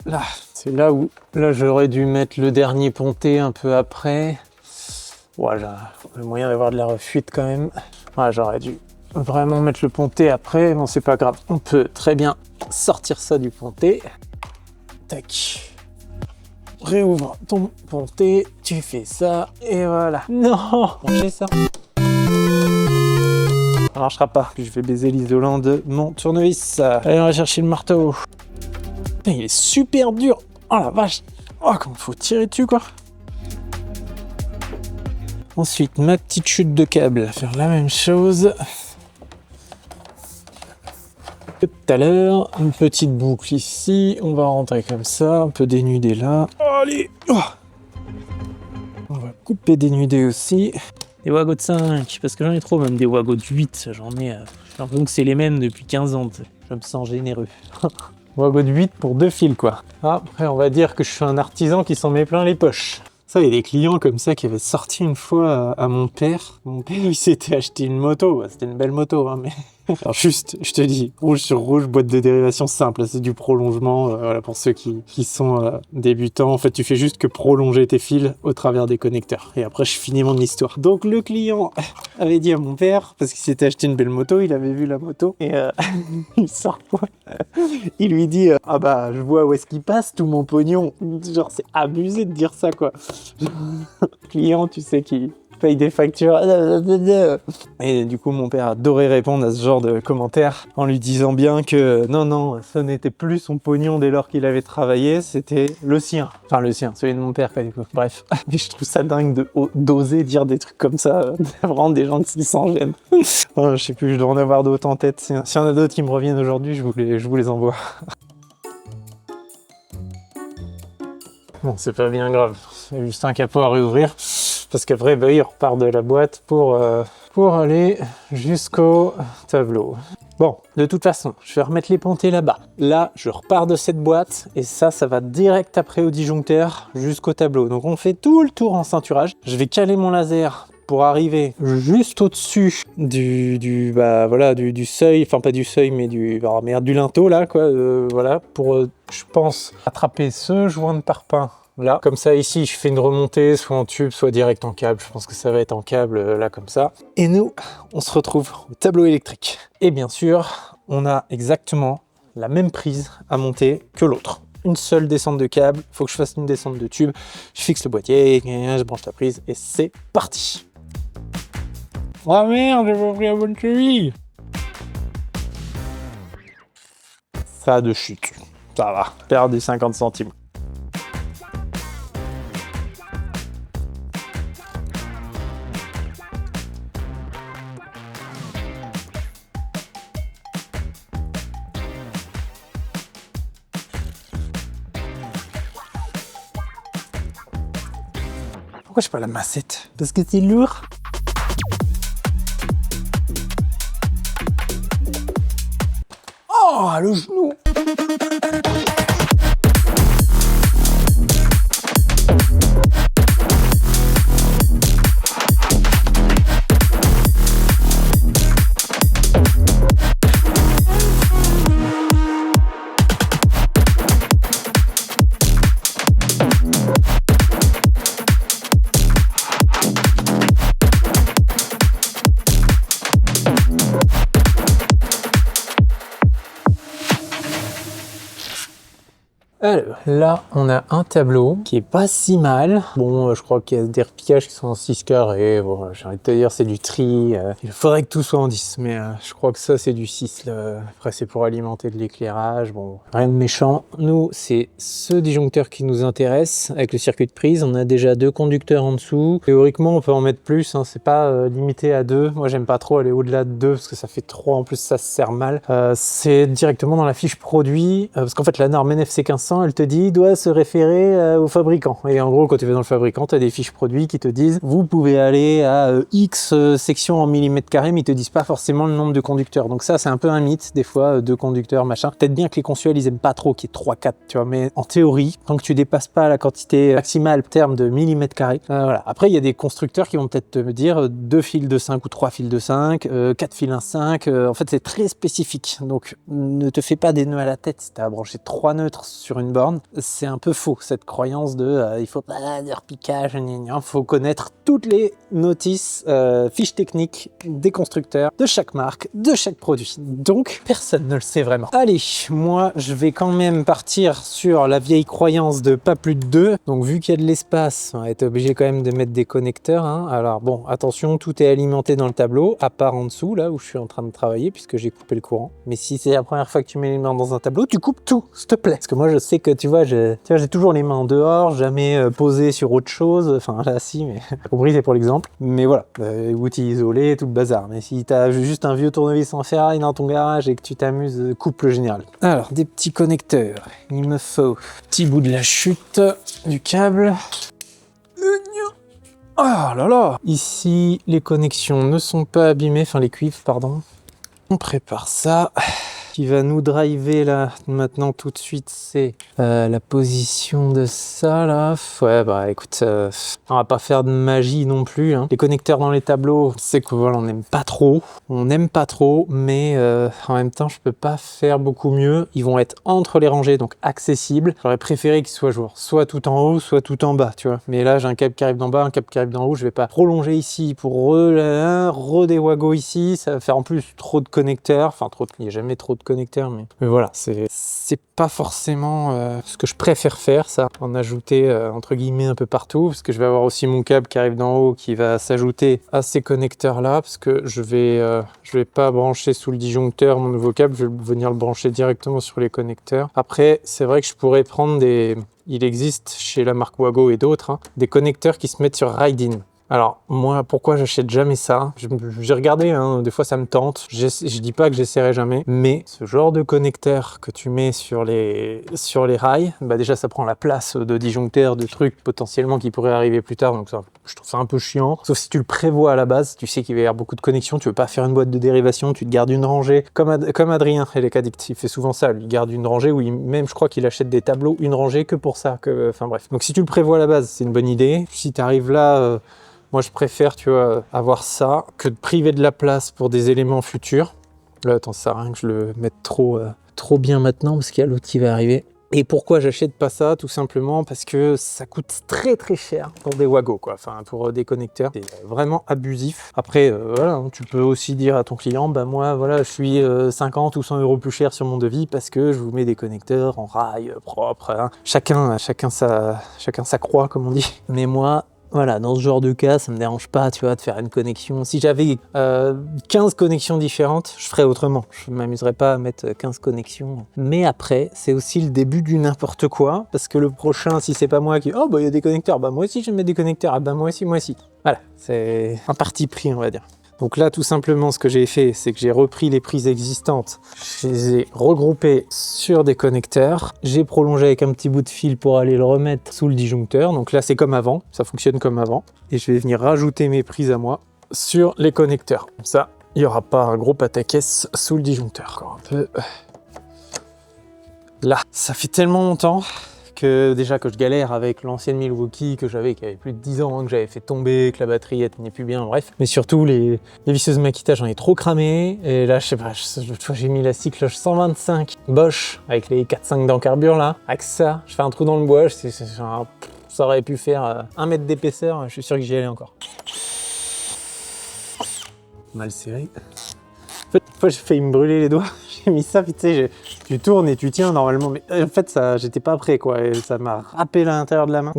Là, c'est là où, là j'aurais dû mettre le dernier ponté un peu après. Ouais, j'ai le moyen d'avoir de la refuite quand même. Ouais, j'aurais dû vraiment mettre le ponté après, bon c'est pas grave. On peut très bien sortir ça du ponté. Tac. Réouvre ton ponté, tu fais ça, et voilà. Non, j'ai ça. Ça marchera pas. Je vais baiser l'isolant de mon tournevis. Allez, on va chercher le marteau. Putain, il est super dur. Oh la vache. Oh, comment faut tirer dessus, quoi. Ensuite, ma petite chute de câble. Faire la même chose que tout à l'heure. Une petite boucle ici. On va rentrer comme ça. Un peu dénudé là. Allez. Oh. On va couper dénudé aussi. Des Wago de 5, parce que j'en ai trop, même des Wago de 8. J'en ai. J'ai l'impression que c'est les mêmes depuis 15 ans. Je me sens généreux. Wago de 8 pour 2 fils, quoi. Après, on va dire que je suis un artisan qui s'en met plein les poches. Ça, il y a des clients comme ça qui avaient sorti une fois à mon père. Mon père, il s'était acheté une moto. C'était une belle moto, hein, mais... Alors juste, je te dis, rouge sur rouge, boîte de dérivation simple, c'est du prolongement, voilà, pour ceux qui sont débutants. En fait, tu fais juste que prolonger tes fils au travers des connecteurs. Et après, je finis mon histoire. Donc, le client avait dit à mon père, parce qu'il s'était acheté une belle moto, il avait vu la moto, et il sort quoi. Il lui dit, ah bah, je vois où est-ce qu'il passe tout mon pognon. Genre, c'est abusé de dire ça, quoi. Client, tu sais, qui paye des factures. Et du coup, mon père adorait répondre à ce genre de commentaires en lui disant bien que non, ça n'était plus son pognon dès lors qu'il avait travaillé, c'était le sien. Enfin, le sien, celui de mon père, quoi, du coup. Bref, mais je trouve ça dingue d'oser dire des trucs comme ça, vraiment des gens qui s'en gênent. Je sais plus, je dois en avoir d'autres en tête. S'il y en a d'autres qui me reviennent aujourd'hui, je vous les envoie. Bon, c'est pas bien grave, c'est juste un capot à réouvrir. Parce qu'après, bah, il repart de la boîte pour aller jusqu'au tableau. Bon, de toute façon, je vais remettre les pontés là-bas. Là, je repars de cette boîte et ça va direct après au disjoncteur jusqu'au tableau. Donc on fait tout le tour en ceinturage. Je vais caler mon laser pour arriver juste au-dessus du seuil, enfin pas du seuil, mais du linteau là, quoi. Voilà, pour, je pense, attraper ce joint de parpaing. Là, comme ça ici, je fais une remontée, soit en tube, soit direct en câble. Je pense que ça va être en câble, là, comme ça. Et nous, on se retrouve au tableau électrique. Et bien sûr, on a exactement la même prise à monter que l'autre. Une seule descente de câble, il faut que je fasse une descente de tube. Je fixe le boîtier, je branche la prise et c'est parti. Oh merde, j'ai pas pris la bonne cheville. Ça a de chute. Ça va, perdu 50 centimes. Pourquoi je pas la massette? Parce que c'est lourd. Oh, le genou! Alors, là, on a un tableau qui est pas si mal. Bon, je crois qu'il y a des repiquages qui sont en 6 carrés. Bon, j'ai envie de te dire, c'est du tri. Il faudrait que tout soit en 10, mais je crois que ça, c'est du 6. Là. Après, c'est pour alimenter de l'éclairage. Bon, rien de méchant. Nous, c'est ce disjoncteur qui nous intéresse avec le circuit de prise. On a déjà 2 conducteurs en dessous. Théoriquement, on peut en mettre plus. Hein. C'est pas limité à 2. Moi, j'aime pas trop aller au-delà de 2 parce que ça fait 3. En plus, ça se sert mal. C'est directement dans la fiche produit. Parce qu'en fait, la norme NFC 1500, elle te dit doit se référer au fabricant. Et en gros, quand tu vas dans le fabricant, tu as des fiches produits qui te disent vous pouvez aller à X sections en millimètres carrés, mais ils te disent pas forcément le nombre de conducteurs. Donc ça, c'est un peu un mythe, des fois, 2 conducteurs, machin. Peut-être bien que les consuels, ils aiment pas trop qu'il y ait 3-4, tu vois, mais en théorie, tant que tu dépasses pas la quantité maximale terme de millimètres carrés, voilà. Après, il y a des constructeurs qui vont peut-être te dire 2 fils de 5 ou 3 fils de 5, 4 fils 1.5. En fait, c'est très spécifique. Donc, ne te fais pas des nœuds à la tête si tu as branché 3 neutres sur une borne. C'est un peu faux, cette croyance de il faut pas de repiquage, il faut connaître toutes les notices, fiches techniques des constructeurs, de chaque marque, de chaque produit. Donc, personne ne le sait vraiment. Allez, moi, je vais quand même partir sur la vieille croyance de pas plus de 2. Donc, vu qu'il y a de l'espace, on va être obligé quand même de mettre des connecteurs. Hein. Alors, bon, attention, tout est alimenté dans le tableau, à part en dessous, là où je suis en train de travailler, puisque j'ai coupé le courant. Mais si c'est la première fois que tu mets les mains dans un tableau, tu coupes tout, s'il te plaît. Parce que moi, je sais que, tu vois, j'ai toujours les mains dehors, jamais posé sur autre chose. Enfin, là, si, mais t'as compris, c'est pour l'exemple. Mais voilà, outils isolés, tout le bazar. Mais si t'as juste un vieux tournevis en ferraille dans ton garage et que tu t'amuses, coupe le général. Alors, des petits connecteurs. Il me faut petit bout de la chute du câble. Oh là là! Ici, les connexions ne sont pas abîmées, enfin les cuivres, pardon. On prépare ça. Qui va nous driver là maintenant tout de suite, c'est la position de ça là. Ouais, bah écoute, on va pas faire de magie non plus. Hein. Les connecteurs dans les tableaux, c'est que voilà, on n'aime pas trop. On n'aime pas trop, mais en même temps, je peux pas faire beaucoup mieux. Ils vont être entre les rangées, donc accessibles. J'aurais préféré qu'ils soient soit tout en haut, soit tout en bas, tu vois. Mais là, j'ai un câble qui arrive d'en bas, un câble qui arrive d'en haut. Je vais pas prolonger ici pour redéwago ici. Ça va faire en plus trop de connecteurs. Enfin, il n'y a jamais trop de connecteurs, mais voilà, c'est pas forcément ce que je préfère faire, ça, en ajouter entre guillemets un peu partout, parce que je vais avoir aussi mon câble qui arrive d'en haut qui va s'ajouter à ces connecteurs là, parce que je vais pas brancher sous le disjoncteur mon nouveau câble, je vais venir le brancher directement sur les connecteurs. Après, c'est vrai que je pourrais prendre il existe chez la marque Wago et d'autres, hein, des connecteurs qui se mettent sur Ride-in. Alors, moi, pourquoi j'achète jamais ça? J'ai regardé, hein, des fois ça me tente. Je dis pas que j'essaierai jamais, mais ce genre de connecteur que tu mets sur les rails, bah déjà ça prend la place de disjoncteurs, de trucs potentiellement qui pourraient arriver plus tard, donc ça, je trouve ça un peu chiant. Sauf si tu le prévois à la base, tu sais qu'il va y avoir beaucoup de connexions, tu veux pas faire une boîte de dérivation, tu te gardes une rangée, comme Adrien, Addict, il fait souvent ça, lui, il garde une rangée où même je crois qu'il achète des tableaux, une rangée que pour ça, enfin bref. Donc si tu le prévois à la base, c'est une bonne idée. Si tu arrives là... moi, je préfère, tu vois, avoir ça que de priver de la place pour des éléments futurs. Là, attends, ça sert à rien que je le mette trop bien maintenant parce qu'il y a l'autre qui va arriver. Et pourquoi j'achète pas ça? Tout simplement parce que ça coûte très très cher pour des Wago, quoi. Enfin, pour des connecteurs, c'est vraiment abusif. Après, voilà, tu peux aussi dire à ton client, bah moi, voilà, je suis 50 ou 100 € plus cher sur mon devis parce que je vous mets des connecteurs en rail propre. Hein. Chacun sa croix, comme on dit. Mais moi, voilà, dans ce genre de cas, ça me dérange pas, tu vois, de faire une connexion. Si j'avais 15 connexions différentes, je ferais autrement. Je m'amuserais pas à mettre 15 connexions. Mais après, c'est aussi le début du n'importe quoi, parce que le prochain, si c'est pas moi qui... Oh, bah, il y a des connecteurs, bah, moi aussi, je vais mettre des connecteurs. Ah, bah, moi aussi. Voilà, c'est un parti pris, on va dire. Donc là, tout simplement, ce que j'ai fait, c'est que j'ai repris les prises existantes, je les ai regroupées sur des connecteurs, j'ai prolongé avec un petit bout de fil pour aller le remettre sous le disjoncteur. Donc là, c'est comme avant, ça fonctionne comme avant. Et je vais venir rajouter mes prises à moi sur les connecteurs. Comme ça, il n'y aura pas un gros pataquès sous le disjoncteur. Encore un peu. Là, ça fait tellement longtemps que déjà que je galère avec l'ancienne Milwaukee que j'avais, qui avait plus de 10 ans, que j'avais fait tomber, que la batterie elle tenait plus bien, bref. Mais surtout, les visseuses Makita, j'en ai trop cramé. Et là, je sais pas, l'autre fois j'ai mis la cycloche 125 Bosch avec les 4-5 d'encarbure là. Avec ça, je fais un trou dans le bois, ça aurait pu faire 1 mètre d'épaisseur, je suis sûr que j'y allais encore. Mal serré. En fait, une fois j'ai failli me brûler les doigts, j'ai mis ça, puis tu sais, tu tournes et tu tiens normalement, mais en fait ça, j'étais pas prêt quoi, et ça m'a râpé l'intérieur de la main,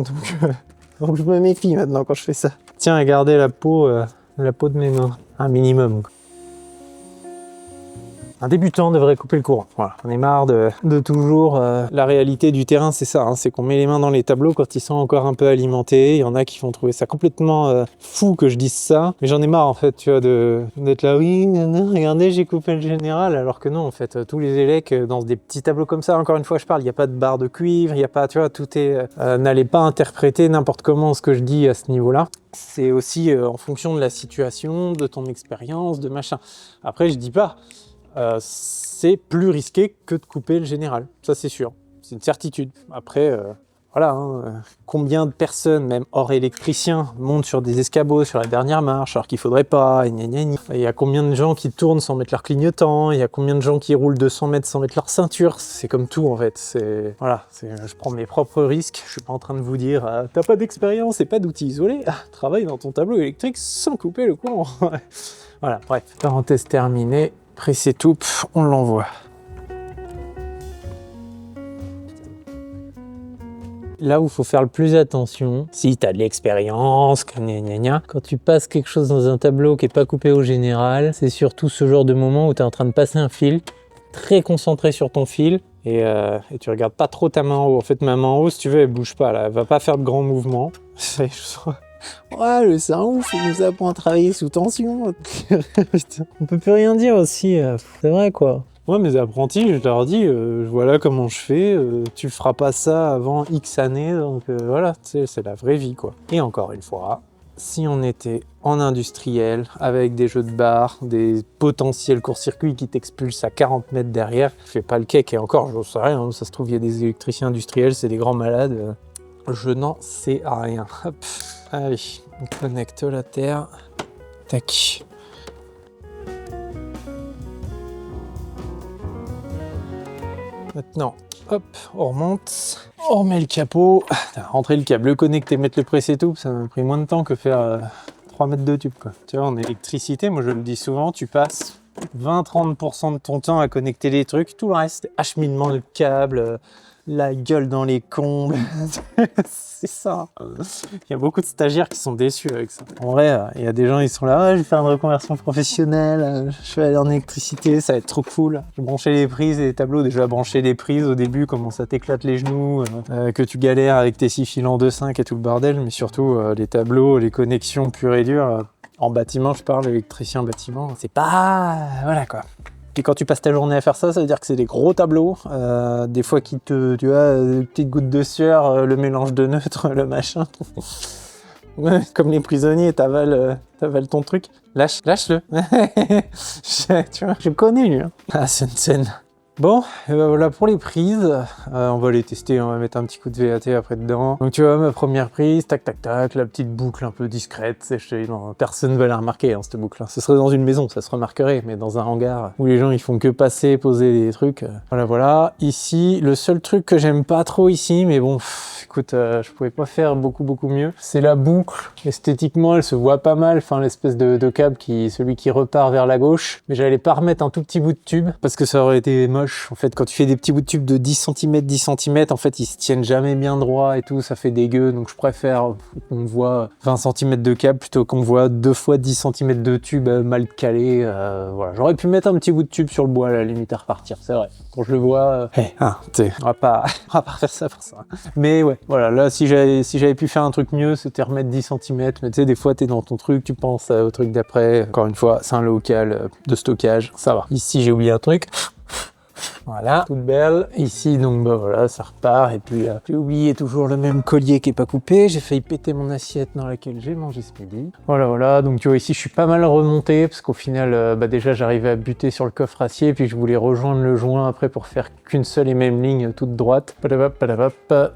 donc je me méfie maintenant quand je fais ça. Tiens à garder la peau de mes mains, un minimum. Un débutant devrait couper le courant. Voilà, on est marre de toujours... La réalité du terrain, c'est ça, hein, c'est qu'on met les mains dans les tableaux quand ils sont encore un peu alimentés. Il y en a qui vont trouver ça complètement fou que je dise ça. Mais j'en ai marre, en fait, tu vois, d'être là, oui, regardez, j'ai coupé le général. Alors que non, en fait, tous les élecs, dans des petits tableaux comme ça, encore une fois, je parle, il n'y a pas de barre de cuivre, il n'y a pas, tu vois, tout est... N'allez pas interpréter n'importe comment ce que je dis à ce niveau-là. C'est aussi en fonction de la situation, de ton expérience, de machin. Après, je dis pas... c'est plus risqué que de couper le général, ça c'est sûr, c'est une certitude. Après, voilà, hein, combien de personnes, même hors électriciens, montent sur des escabeaux sur la dernière marche alors qu'il faudrait pas, et gna gna gna. Il y a combien de gens qui tournent sans mettre leur clignotant, il y a combien de gens qui roulent 200 mètres sans mettre leur ceinture, c'est comme tout en fait, voilà, je prends mes propres risques, je suis pas en train de vous dire t'as pas d'expérience et pas d'outils isolés, travaille dans ton tableau électrique sans couper le courant. Voilà, bref, parenthèse terminée. Pressé tout, on l'envoie. Là où il faut faire le plus attention, si tu as de l'expérience, quand tu passes quelque chose dans un tableau qui n'est pas coupé au général, c'est surtout ce genre de moment où tu es en train de passer un fil, très concentré sur ton fil, et tu regardes pas trop ta main en haut. En fait, ma main en haut, si tu veux, elle bouge pas, là, elle va pas faire de grands mouvements. Ouais, c'est un ouf, il nous apprend à travailler sous tension. On peut plus rien dire aussi, c'est vrai quoi. Moi, mes apprentis, je leur dis, voilà comment je fais, tu feras pas ça avant X années, donc voilà, c'est la vraie vie quoi. Et encore une fois, si on était en industriel, avec des jeux de barres, des potentiels court-circuits qui t'expulsent à 40 mètres derrière, fais pas le cake, et encore, je sais rien, ça se trouve, il y a des électriciens industriels, c'est des grands malades. Je n'en sais rien. Hop. Allez, on connecte la terre. Tac. Maintenant, hop, on remonte. On remet le capot. Rentrer le câble, le connecter, mettre le pressé tout. Ça m'a pris moins de temps que faire 3 mètres de tube, quoi. Tu vois, en électricité, moi je le dis souvent, tu passes 20-30% de ton temps à connecter les trucs. Tout le reste, acheminement de câbles, la gueule dans les combles. C'est ça. Il y a beaucoup de stagiaires qui sont déçus avec ça. En vrai, il y a des gens, ils sont là, je vais faire une reconversion professionnelle, je vais aller en électricité, ça va être trop cool. Je vais brancher les prises et les tableaux. Déjà, brancher les prises au début, comment ça t'éclate les genoux, que tu galères avec tes 6 fils en 2.5 et tout le bordel, mais surtout les tableaux, les connexions pures et dures. En bâtiment, je parle, électricien bâtiment, c'est pas... Voilà quoi. Et quand tu passes ta journée à faire ça, ça veut dire que c'est des gros tableaux, des fois qui tu vois, des petites gouttes de sueur, le mélange de neutres, le machin. Ouais, comme les prisonniers, t'avales ton truc. Lâche-le. Tu vois, je connais lui. Hein. Ah, c'est une scène. Bon, et ben voilà pour les prises. On va les tester, on va mettre un petit coup de VAT après dedans. Donc tu vois, ma première prise, tac tac tac, la petite boucle un peu discrète. Non, personne ne va la remarquer, hein, cette boucle. Ce serait dans une maison, ça se remarquerait, mais dans un hangar où les gens ils font que passer, poser des trucs. Voilà. Ici, le seul truc que j'aime pas trop ici, mais bon, écoute, je pouvais pas faire beaucoup mieux. C'est la boucle. Esthétiquement, elle se voit pas mal. Enfin, l'espèce de câble celui qui repart vers la gauche. Mais j'allais pas remettre un tout petit bout de tube parce que ça aurait été moche. moche. En fait, quand tu fais des petits bouts de tube de 10 cm, 10 cm, en fait, ils se tiennent jamais bien droit et tout, ça fait dégueu. Donc je préfère qu'on voit 20 cm de câble plutôt qu'on voit 2 fois 10 cm de tube mal calé. Voilà, j'aurais pu mettre un petit bout de tube sur le bois à la limite à repartir, c'est vrai. Quand je le vois, on va pas faire ça pour ça. Mais ouais, voilà, là si j'avais pu faire un truc mieux, c'était remettre 10 cm. Mais tu sais, des fois t'es dans ton truc, tu penses au truc d'après. Encore une fois, c'est un local de stockage, ça va. Ici j'ai oublié un truc. Voilà, toute belle. Ici, donc, bah voilà, ça repart. Et puis, j'ai oublié toujours le même collier qui est pas coupé. J'ai failli péter mon assiette dans laquelle j'ai mangé ce midi. Voilà. Donc, tu vois, ici, je suis pas mal remonté parce qu'au final, déjà, j'arrivais à buter sur le coffre acier. Puis, je voulais rejoindre le joint après pour faire qu'une seule et même ligne toute droite.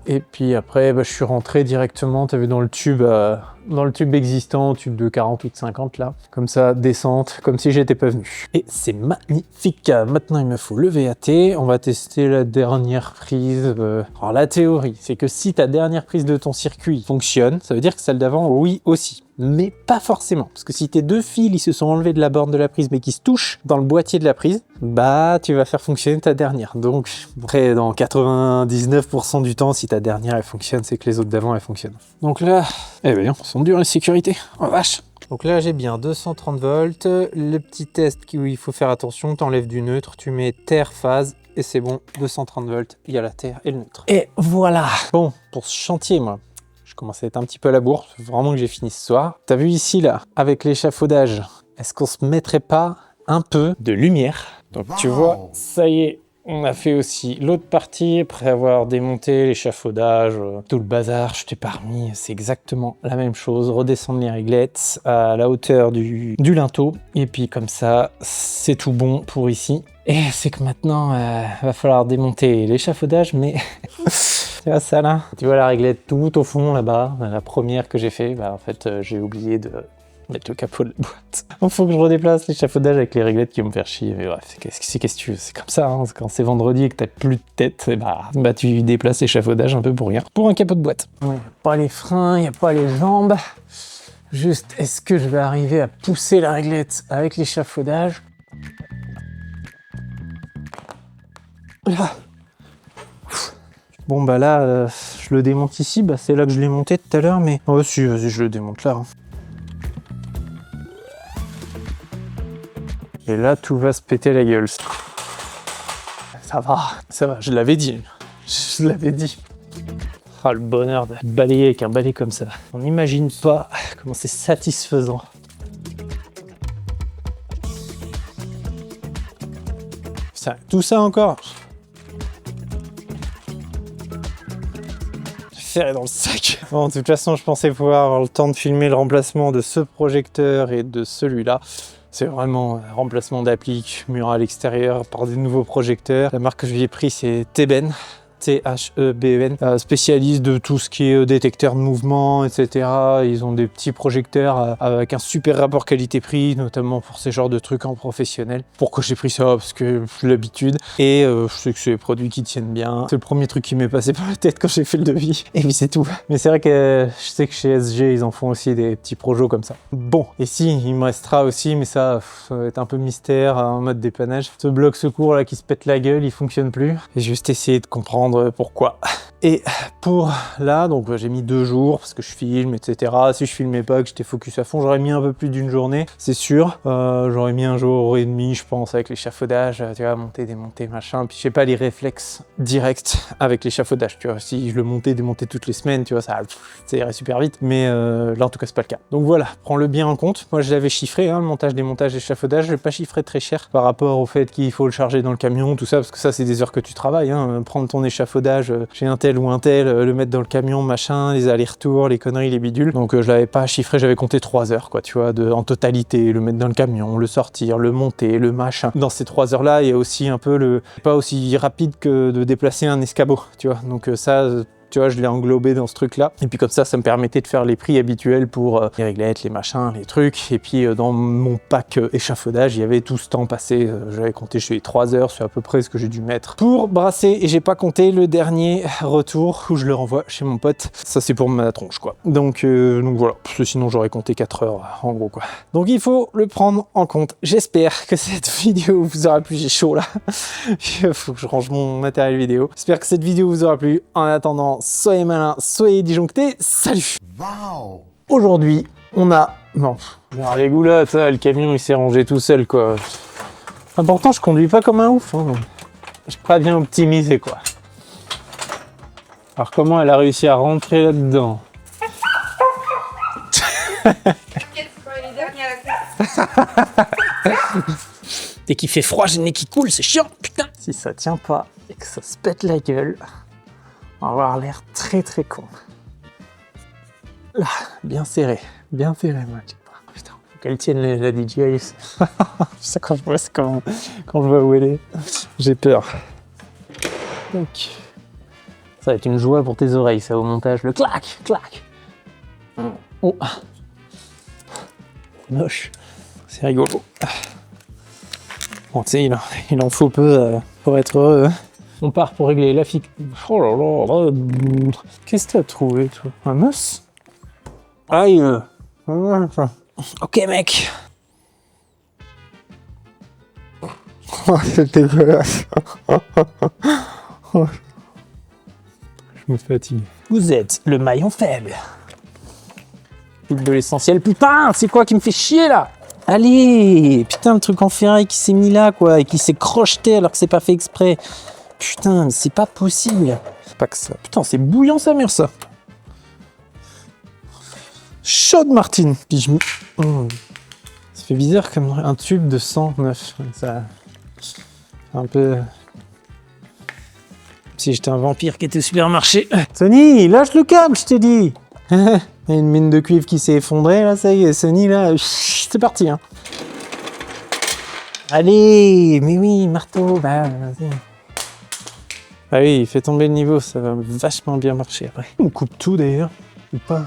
Et puis après, je suis rentré directement. T'as vu dans le tube existant, tube de 40 ou de 50 là, comme ça, descente, comme si j'étais pas venu. Et c'est magnifique. Maintenant, il me faut le VAT. On va tester la dernière prise. Alors la théorie, c'est que si ta dernière prise de ton circuit fonctionne, ça veut dire que celle d'avant, oui aussi. Mais pas forcément, parce que si tes deux fils ils se sont enlevés de la borne de la prise mais qui se touchent dans le boîtier de la prise, bah tu vas faire fonctionner ta dernière. Donc après dans 99% du temps, si ta dernière elle fonctionne, c'est que les autres d'avant elles fonctionnent. Donc là, ils sont durs les sécurités, oh vache. Donc là j'ai bien 230 volts, le petit test où il faut faire attention, t'enlèves du neutre, tu mets terre phase et c'est bon, 230 volts, il y a la terre et le neutre. Et voilà. Bon, pour ce chantier moi, je commence à être un petit peu à la bourre, vraiment que j'ai fini ce soir. T'as vu ici là, avec l'échafaudage, est-ce qu'on se mettrait pas un peu de lumière? Donc tu vois, ça y est, on a fait aussi l'autre partie, après avoir démonté l'échafaudage, tout le bazar, je t'ai parmi, c'est exactement la même chose, redescendre les réglettes à la hauteur du linteau, et puis comme ça, c'est tout bon pour ici. Et c'est que maintenant, va falloir démonter l'échafaudage, mais... Tu vois ça là? Tu vois la réglette tout au fond là-bas, la première que j'ai fait, en fait j'ai oublié de mettre le capot de la boîte. Il faut que je redéplace l'échafaudage avec les réglettes qui vont me faire chier, mais bref, qu'est-ce que tu veux, c'est comme ça, hein. Quand c'est vendredi et que t'as plus de tête, tu déplaces l'échafaudage un peu pour rien, pour un capot de boîte. Il n'y a pas les freins, il n'y a pas les jambes, juste est-ce que je vais arriver à pousser la réglette avec l'échafaudage? Là. Bon là, je le démonte ici, c'est là que je l'ai monté tout à l'heure, mais... Oh si, vas-y, je le démonte là. Et là, tout va se péter la gueule. Ça va, je l'avais dit. Ah, le bonheur de balayer avec un balai comme ça. On n'imagine pas comment c'est satisfaisant. Tout ça encore. Serré dans le sac. Bon, de toute façon, je pensais pouvoir avoir le temps de filmer le remplacement de ce projecteur et de celui-là. C'est vraiment un remplacement d'applique, mural extérieur par des nouveaux projecteurs. La marque que je lui ai pris, c'est Theben. Theben, spécialiste de tout ce qui est détecteur de mouvement, etc. Ils ont des petits projecteurs avec un super rapport qualité-prix, notamment pour ces genres de trucs en professionnel. Pourquoi j'ai pris ça? Parce que j'ai l'habitude. Et je sais que c'est des produits qui tiennent bien. C'est le premier truc qui m'est passé par la tête quand j'ai fait le devis. Et puis c'est tout. Mais c'est vrai que je sais que chez SG, ils en font aussi des petits projets comme ça. Bon, et si, il me restera aussi, mais ça va être un peu mystère en mode dépannage. Ce bloc secours là qui se pète la gueule, il fonctionne plus. Et juste essayer de comprendre pourquoi. Et pour là, donc j'ai mis 2 jours parce que je filme, etc. Si je filmais pas, que j'étais focus à fond, j'aurais mis un peu plus d'une journée, c'est sûr. J'aurais mis 1 jour et demi, je pense, avec l'échafaudage, tu vois, monter, démonter, machin. Puis je sais pas, les réflexes directs avec l'échafaudage, tu vois. Si je le montais, démontais toutes les semaines, tu vois, ça irait super vite. Mais là, en tout cas, c'est pas le cas. Donc voilà, prends-le bien en compte. Moi, je l'avais chiffré, hein, le montage, démontage, l'échafaudage. Je l'ai pas chiffré très cher par rapport au fait qu'il faut le charger dans le camion, tout ça, parce que ça, c'est des heures que tu travailles. Hein. Prendre ton échafaudage chez un tel ou un tel, le mettre dans le camion, machin, les allers-retours, les conneries, les bidules. Donc je l'avais pas chiffré, j'avais compté 3 heures, quoi, tu vois, en totalité, le mettre dans le camion, le sortir, le monter, le machin. Dans ces 3 heures-là, il y a aussi un peu pas aussi rapide que de déplacer un escabeau, tu vois. Donc ça, tu vois, je l'ai englobé dans ce truc-là. Et puis comme ça me permettait de faire les prix habituels pour les réglettes, les machins, les trucs. Et puis dans mon pack échafaudage, il y avait tout ce temps passé. J'avais compté, je suis 3 heures, c'est à peu près ce que j'ai dû mettre pour brasser. Et j'ai pas compté le dernier retour où je le renvoie chez mon pote. Ça, c'est pour ma tronche, quoi. Donc voilà, parce que sinon j'aurais compté 4 heures, en gros, quoi. Donc il faut le prendre en compte. J'espère que cette vidéo vous aura plu. J'ai chaud, là. Il faut que je range mon matériel vidéo. J'espère que cette vidéo vous aura plu. En attendant, soyez malins, soyez disjonctés. Salut! Wow! Aujourd'hui, on a... Non, la rigoulotte, ça, le camion, il s'est rangé tout seul, quoi. Important, je conduis pas comme un ouf, hein. Je suis pas bien optimisé, quoi. Alors, comment elle a réussi à rentrer là-dedans? Dès qu'il fait froid, j'ai le nez qui coule, c'est chiant, putain. Si ça tient pas et que ça se pète la gueule, on va avoir l'air très très con. Là, bien serré, moi, je sais pas. Putain, faut qu'elle tienne la DJI. Ça quand je vois, quand je vois où elle est, j'ai peur. Donc, ça va être une joie pour tes oreilles, ça, au montage, le clac, clac. Oh, moche, c'est rigolo. Bon, tu sais, il en faut peu pour être heureux. On part pour régler la fixe. Oh là là, qu'est-ce que t'as trouvé, toi? Un os? Aïe. Ok, mec. Oh, c'est dégueulasse. Je me fatigue. Vous êtes le maillon faible. De l'essentiel. Putain, c'est quoi qui me fait chier, là? Allez, putain, le truc en ferraille qui s'est mis là, quoi, et qui s'est crocheté alors que c'est pas fait exprès. Putain, mais c'est pas possible. C'est pas que ça. Putain, c'est bouillant sa mère, ça. Chaude, Martine. Puis je me... Ça fait bizarre comme un tube de 109. Ça... Un peu... Si j'étais un vampire qui était au supermarché. Sony, lâche le câble, je t'ai dit. Il y a une mine de cuivre qui s'est effondrée, là, ça y est, Sony, là, c'est parti, hein. Allez, mais oui, marteau, bah, vas-y. Ah oui, il fait tomber le niveau, ça va vachement bien marcher après. On coupe tout, d'ailleurs, ou pas?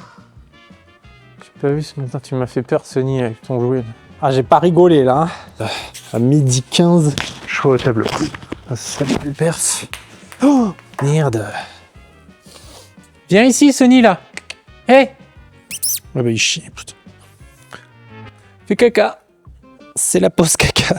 J'ai pas vu ce matin, tu m'as fait peur, Sony, avec ton jouet. Ah, j'ai pas rigolé, là. Hein. À 12h15, je suis au tableau. Ah, ça le perf. Oh, merde. Viens ici, Sony, là. Hé hey. Ah bah il chie, putain. Fais caca. C'est la pause caca.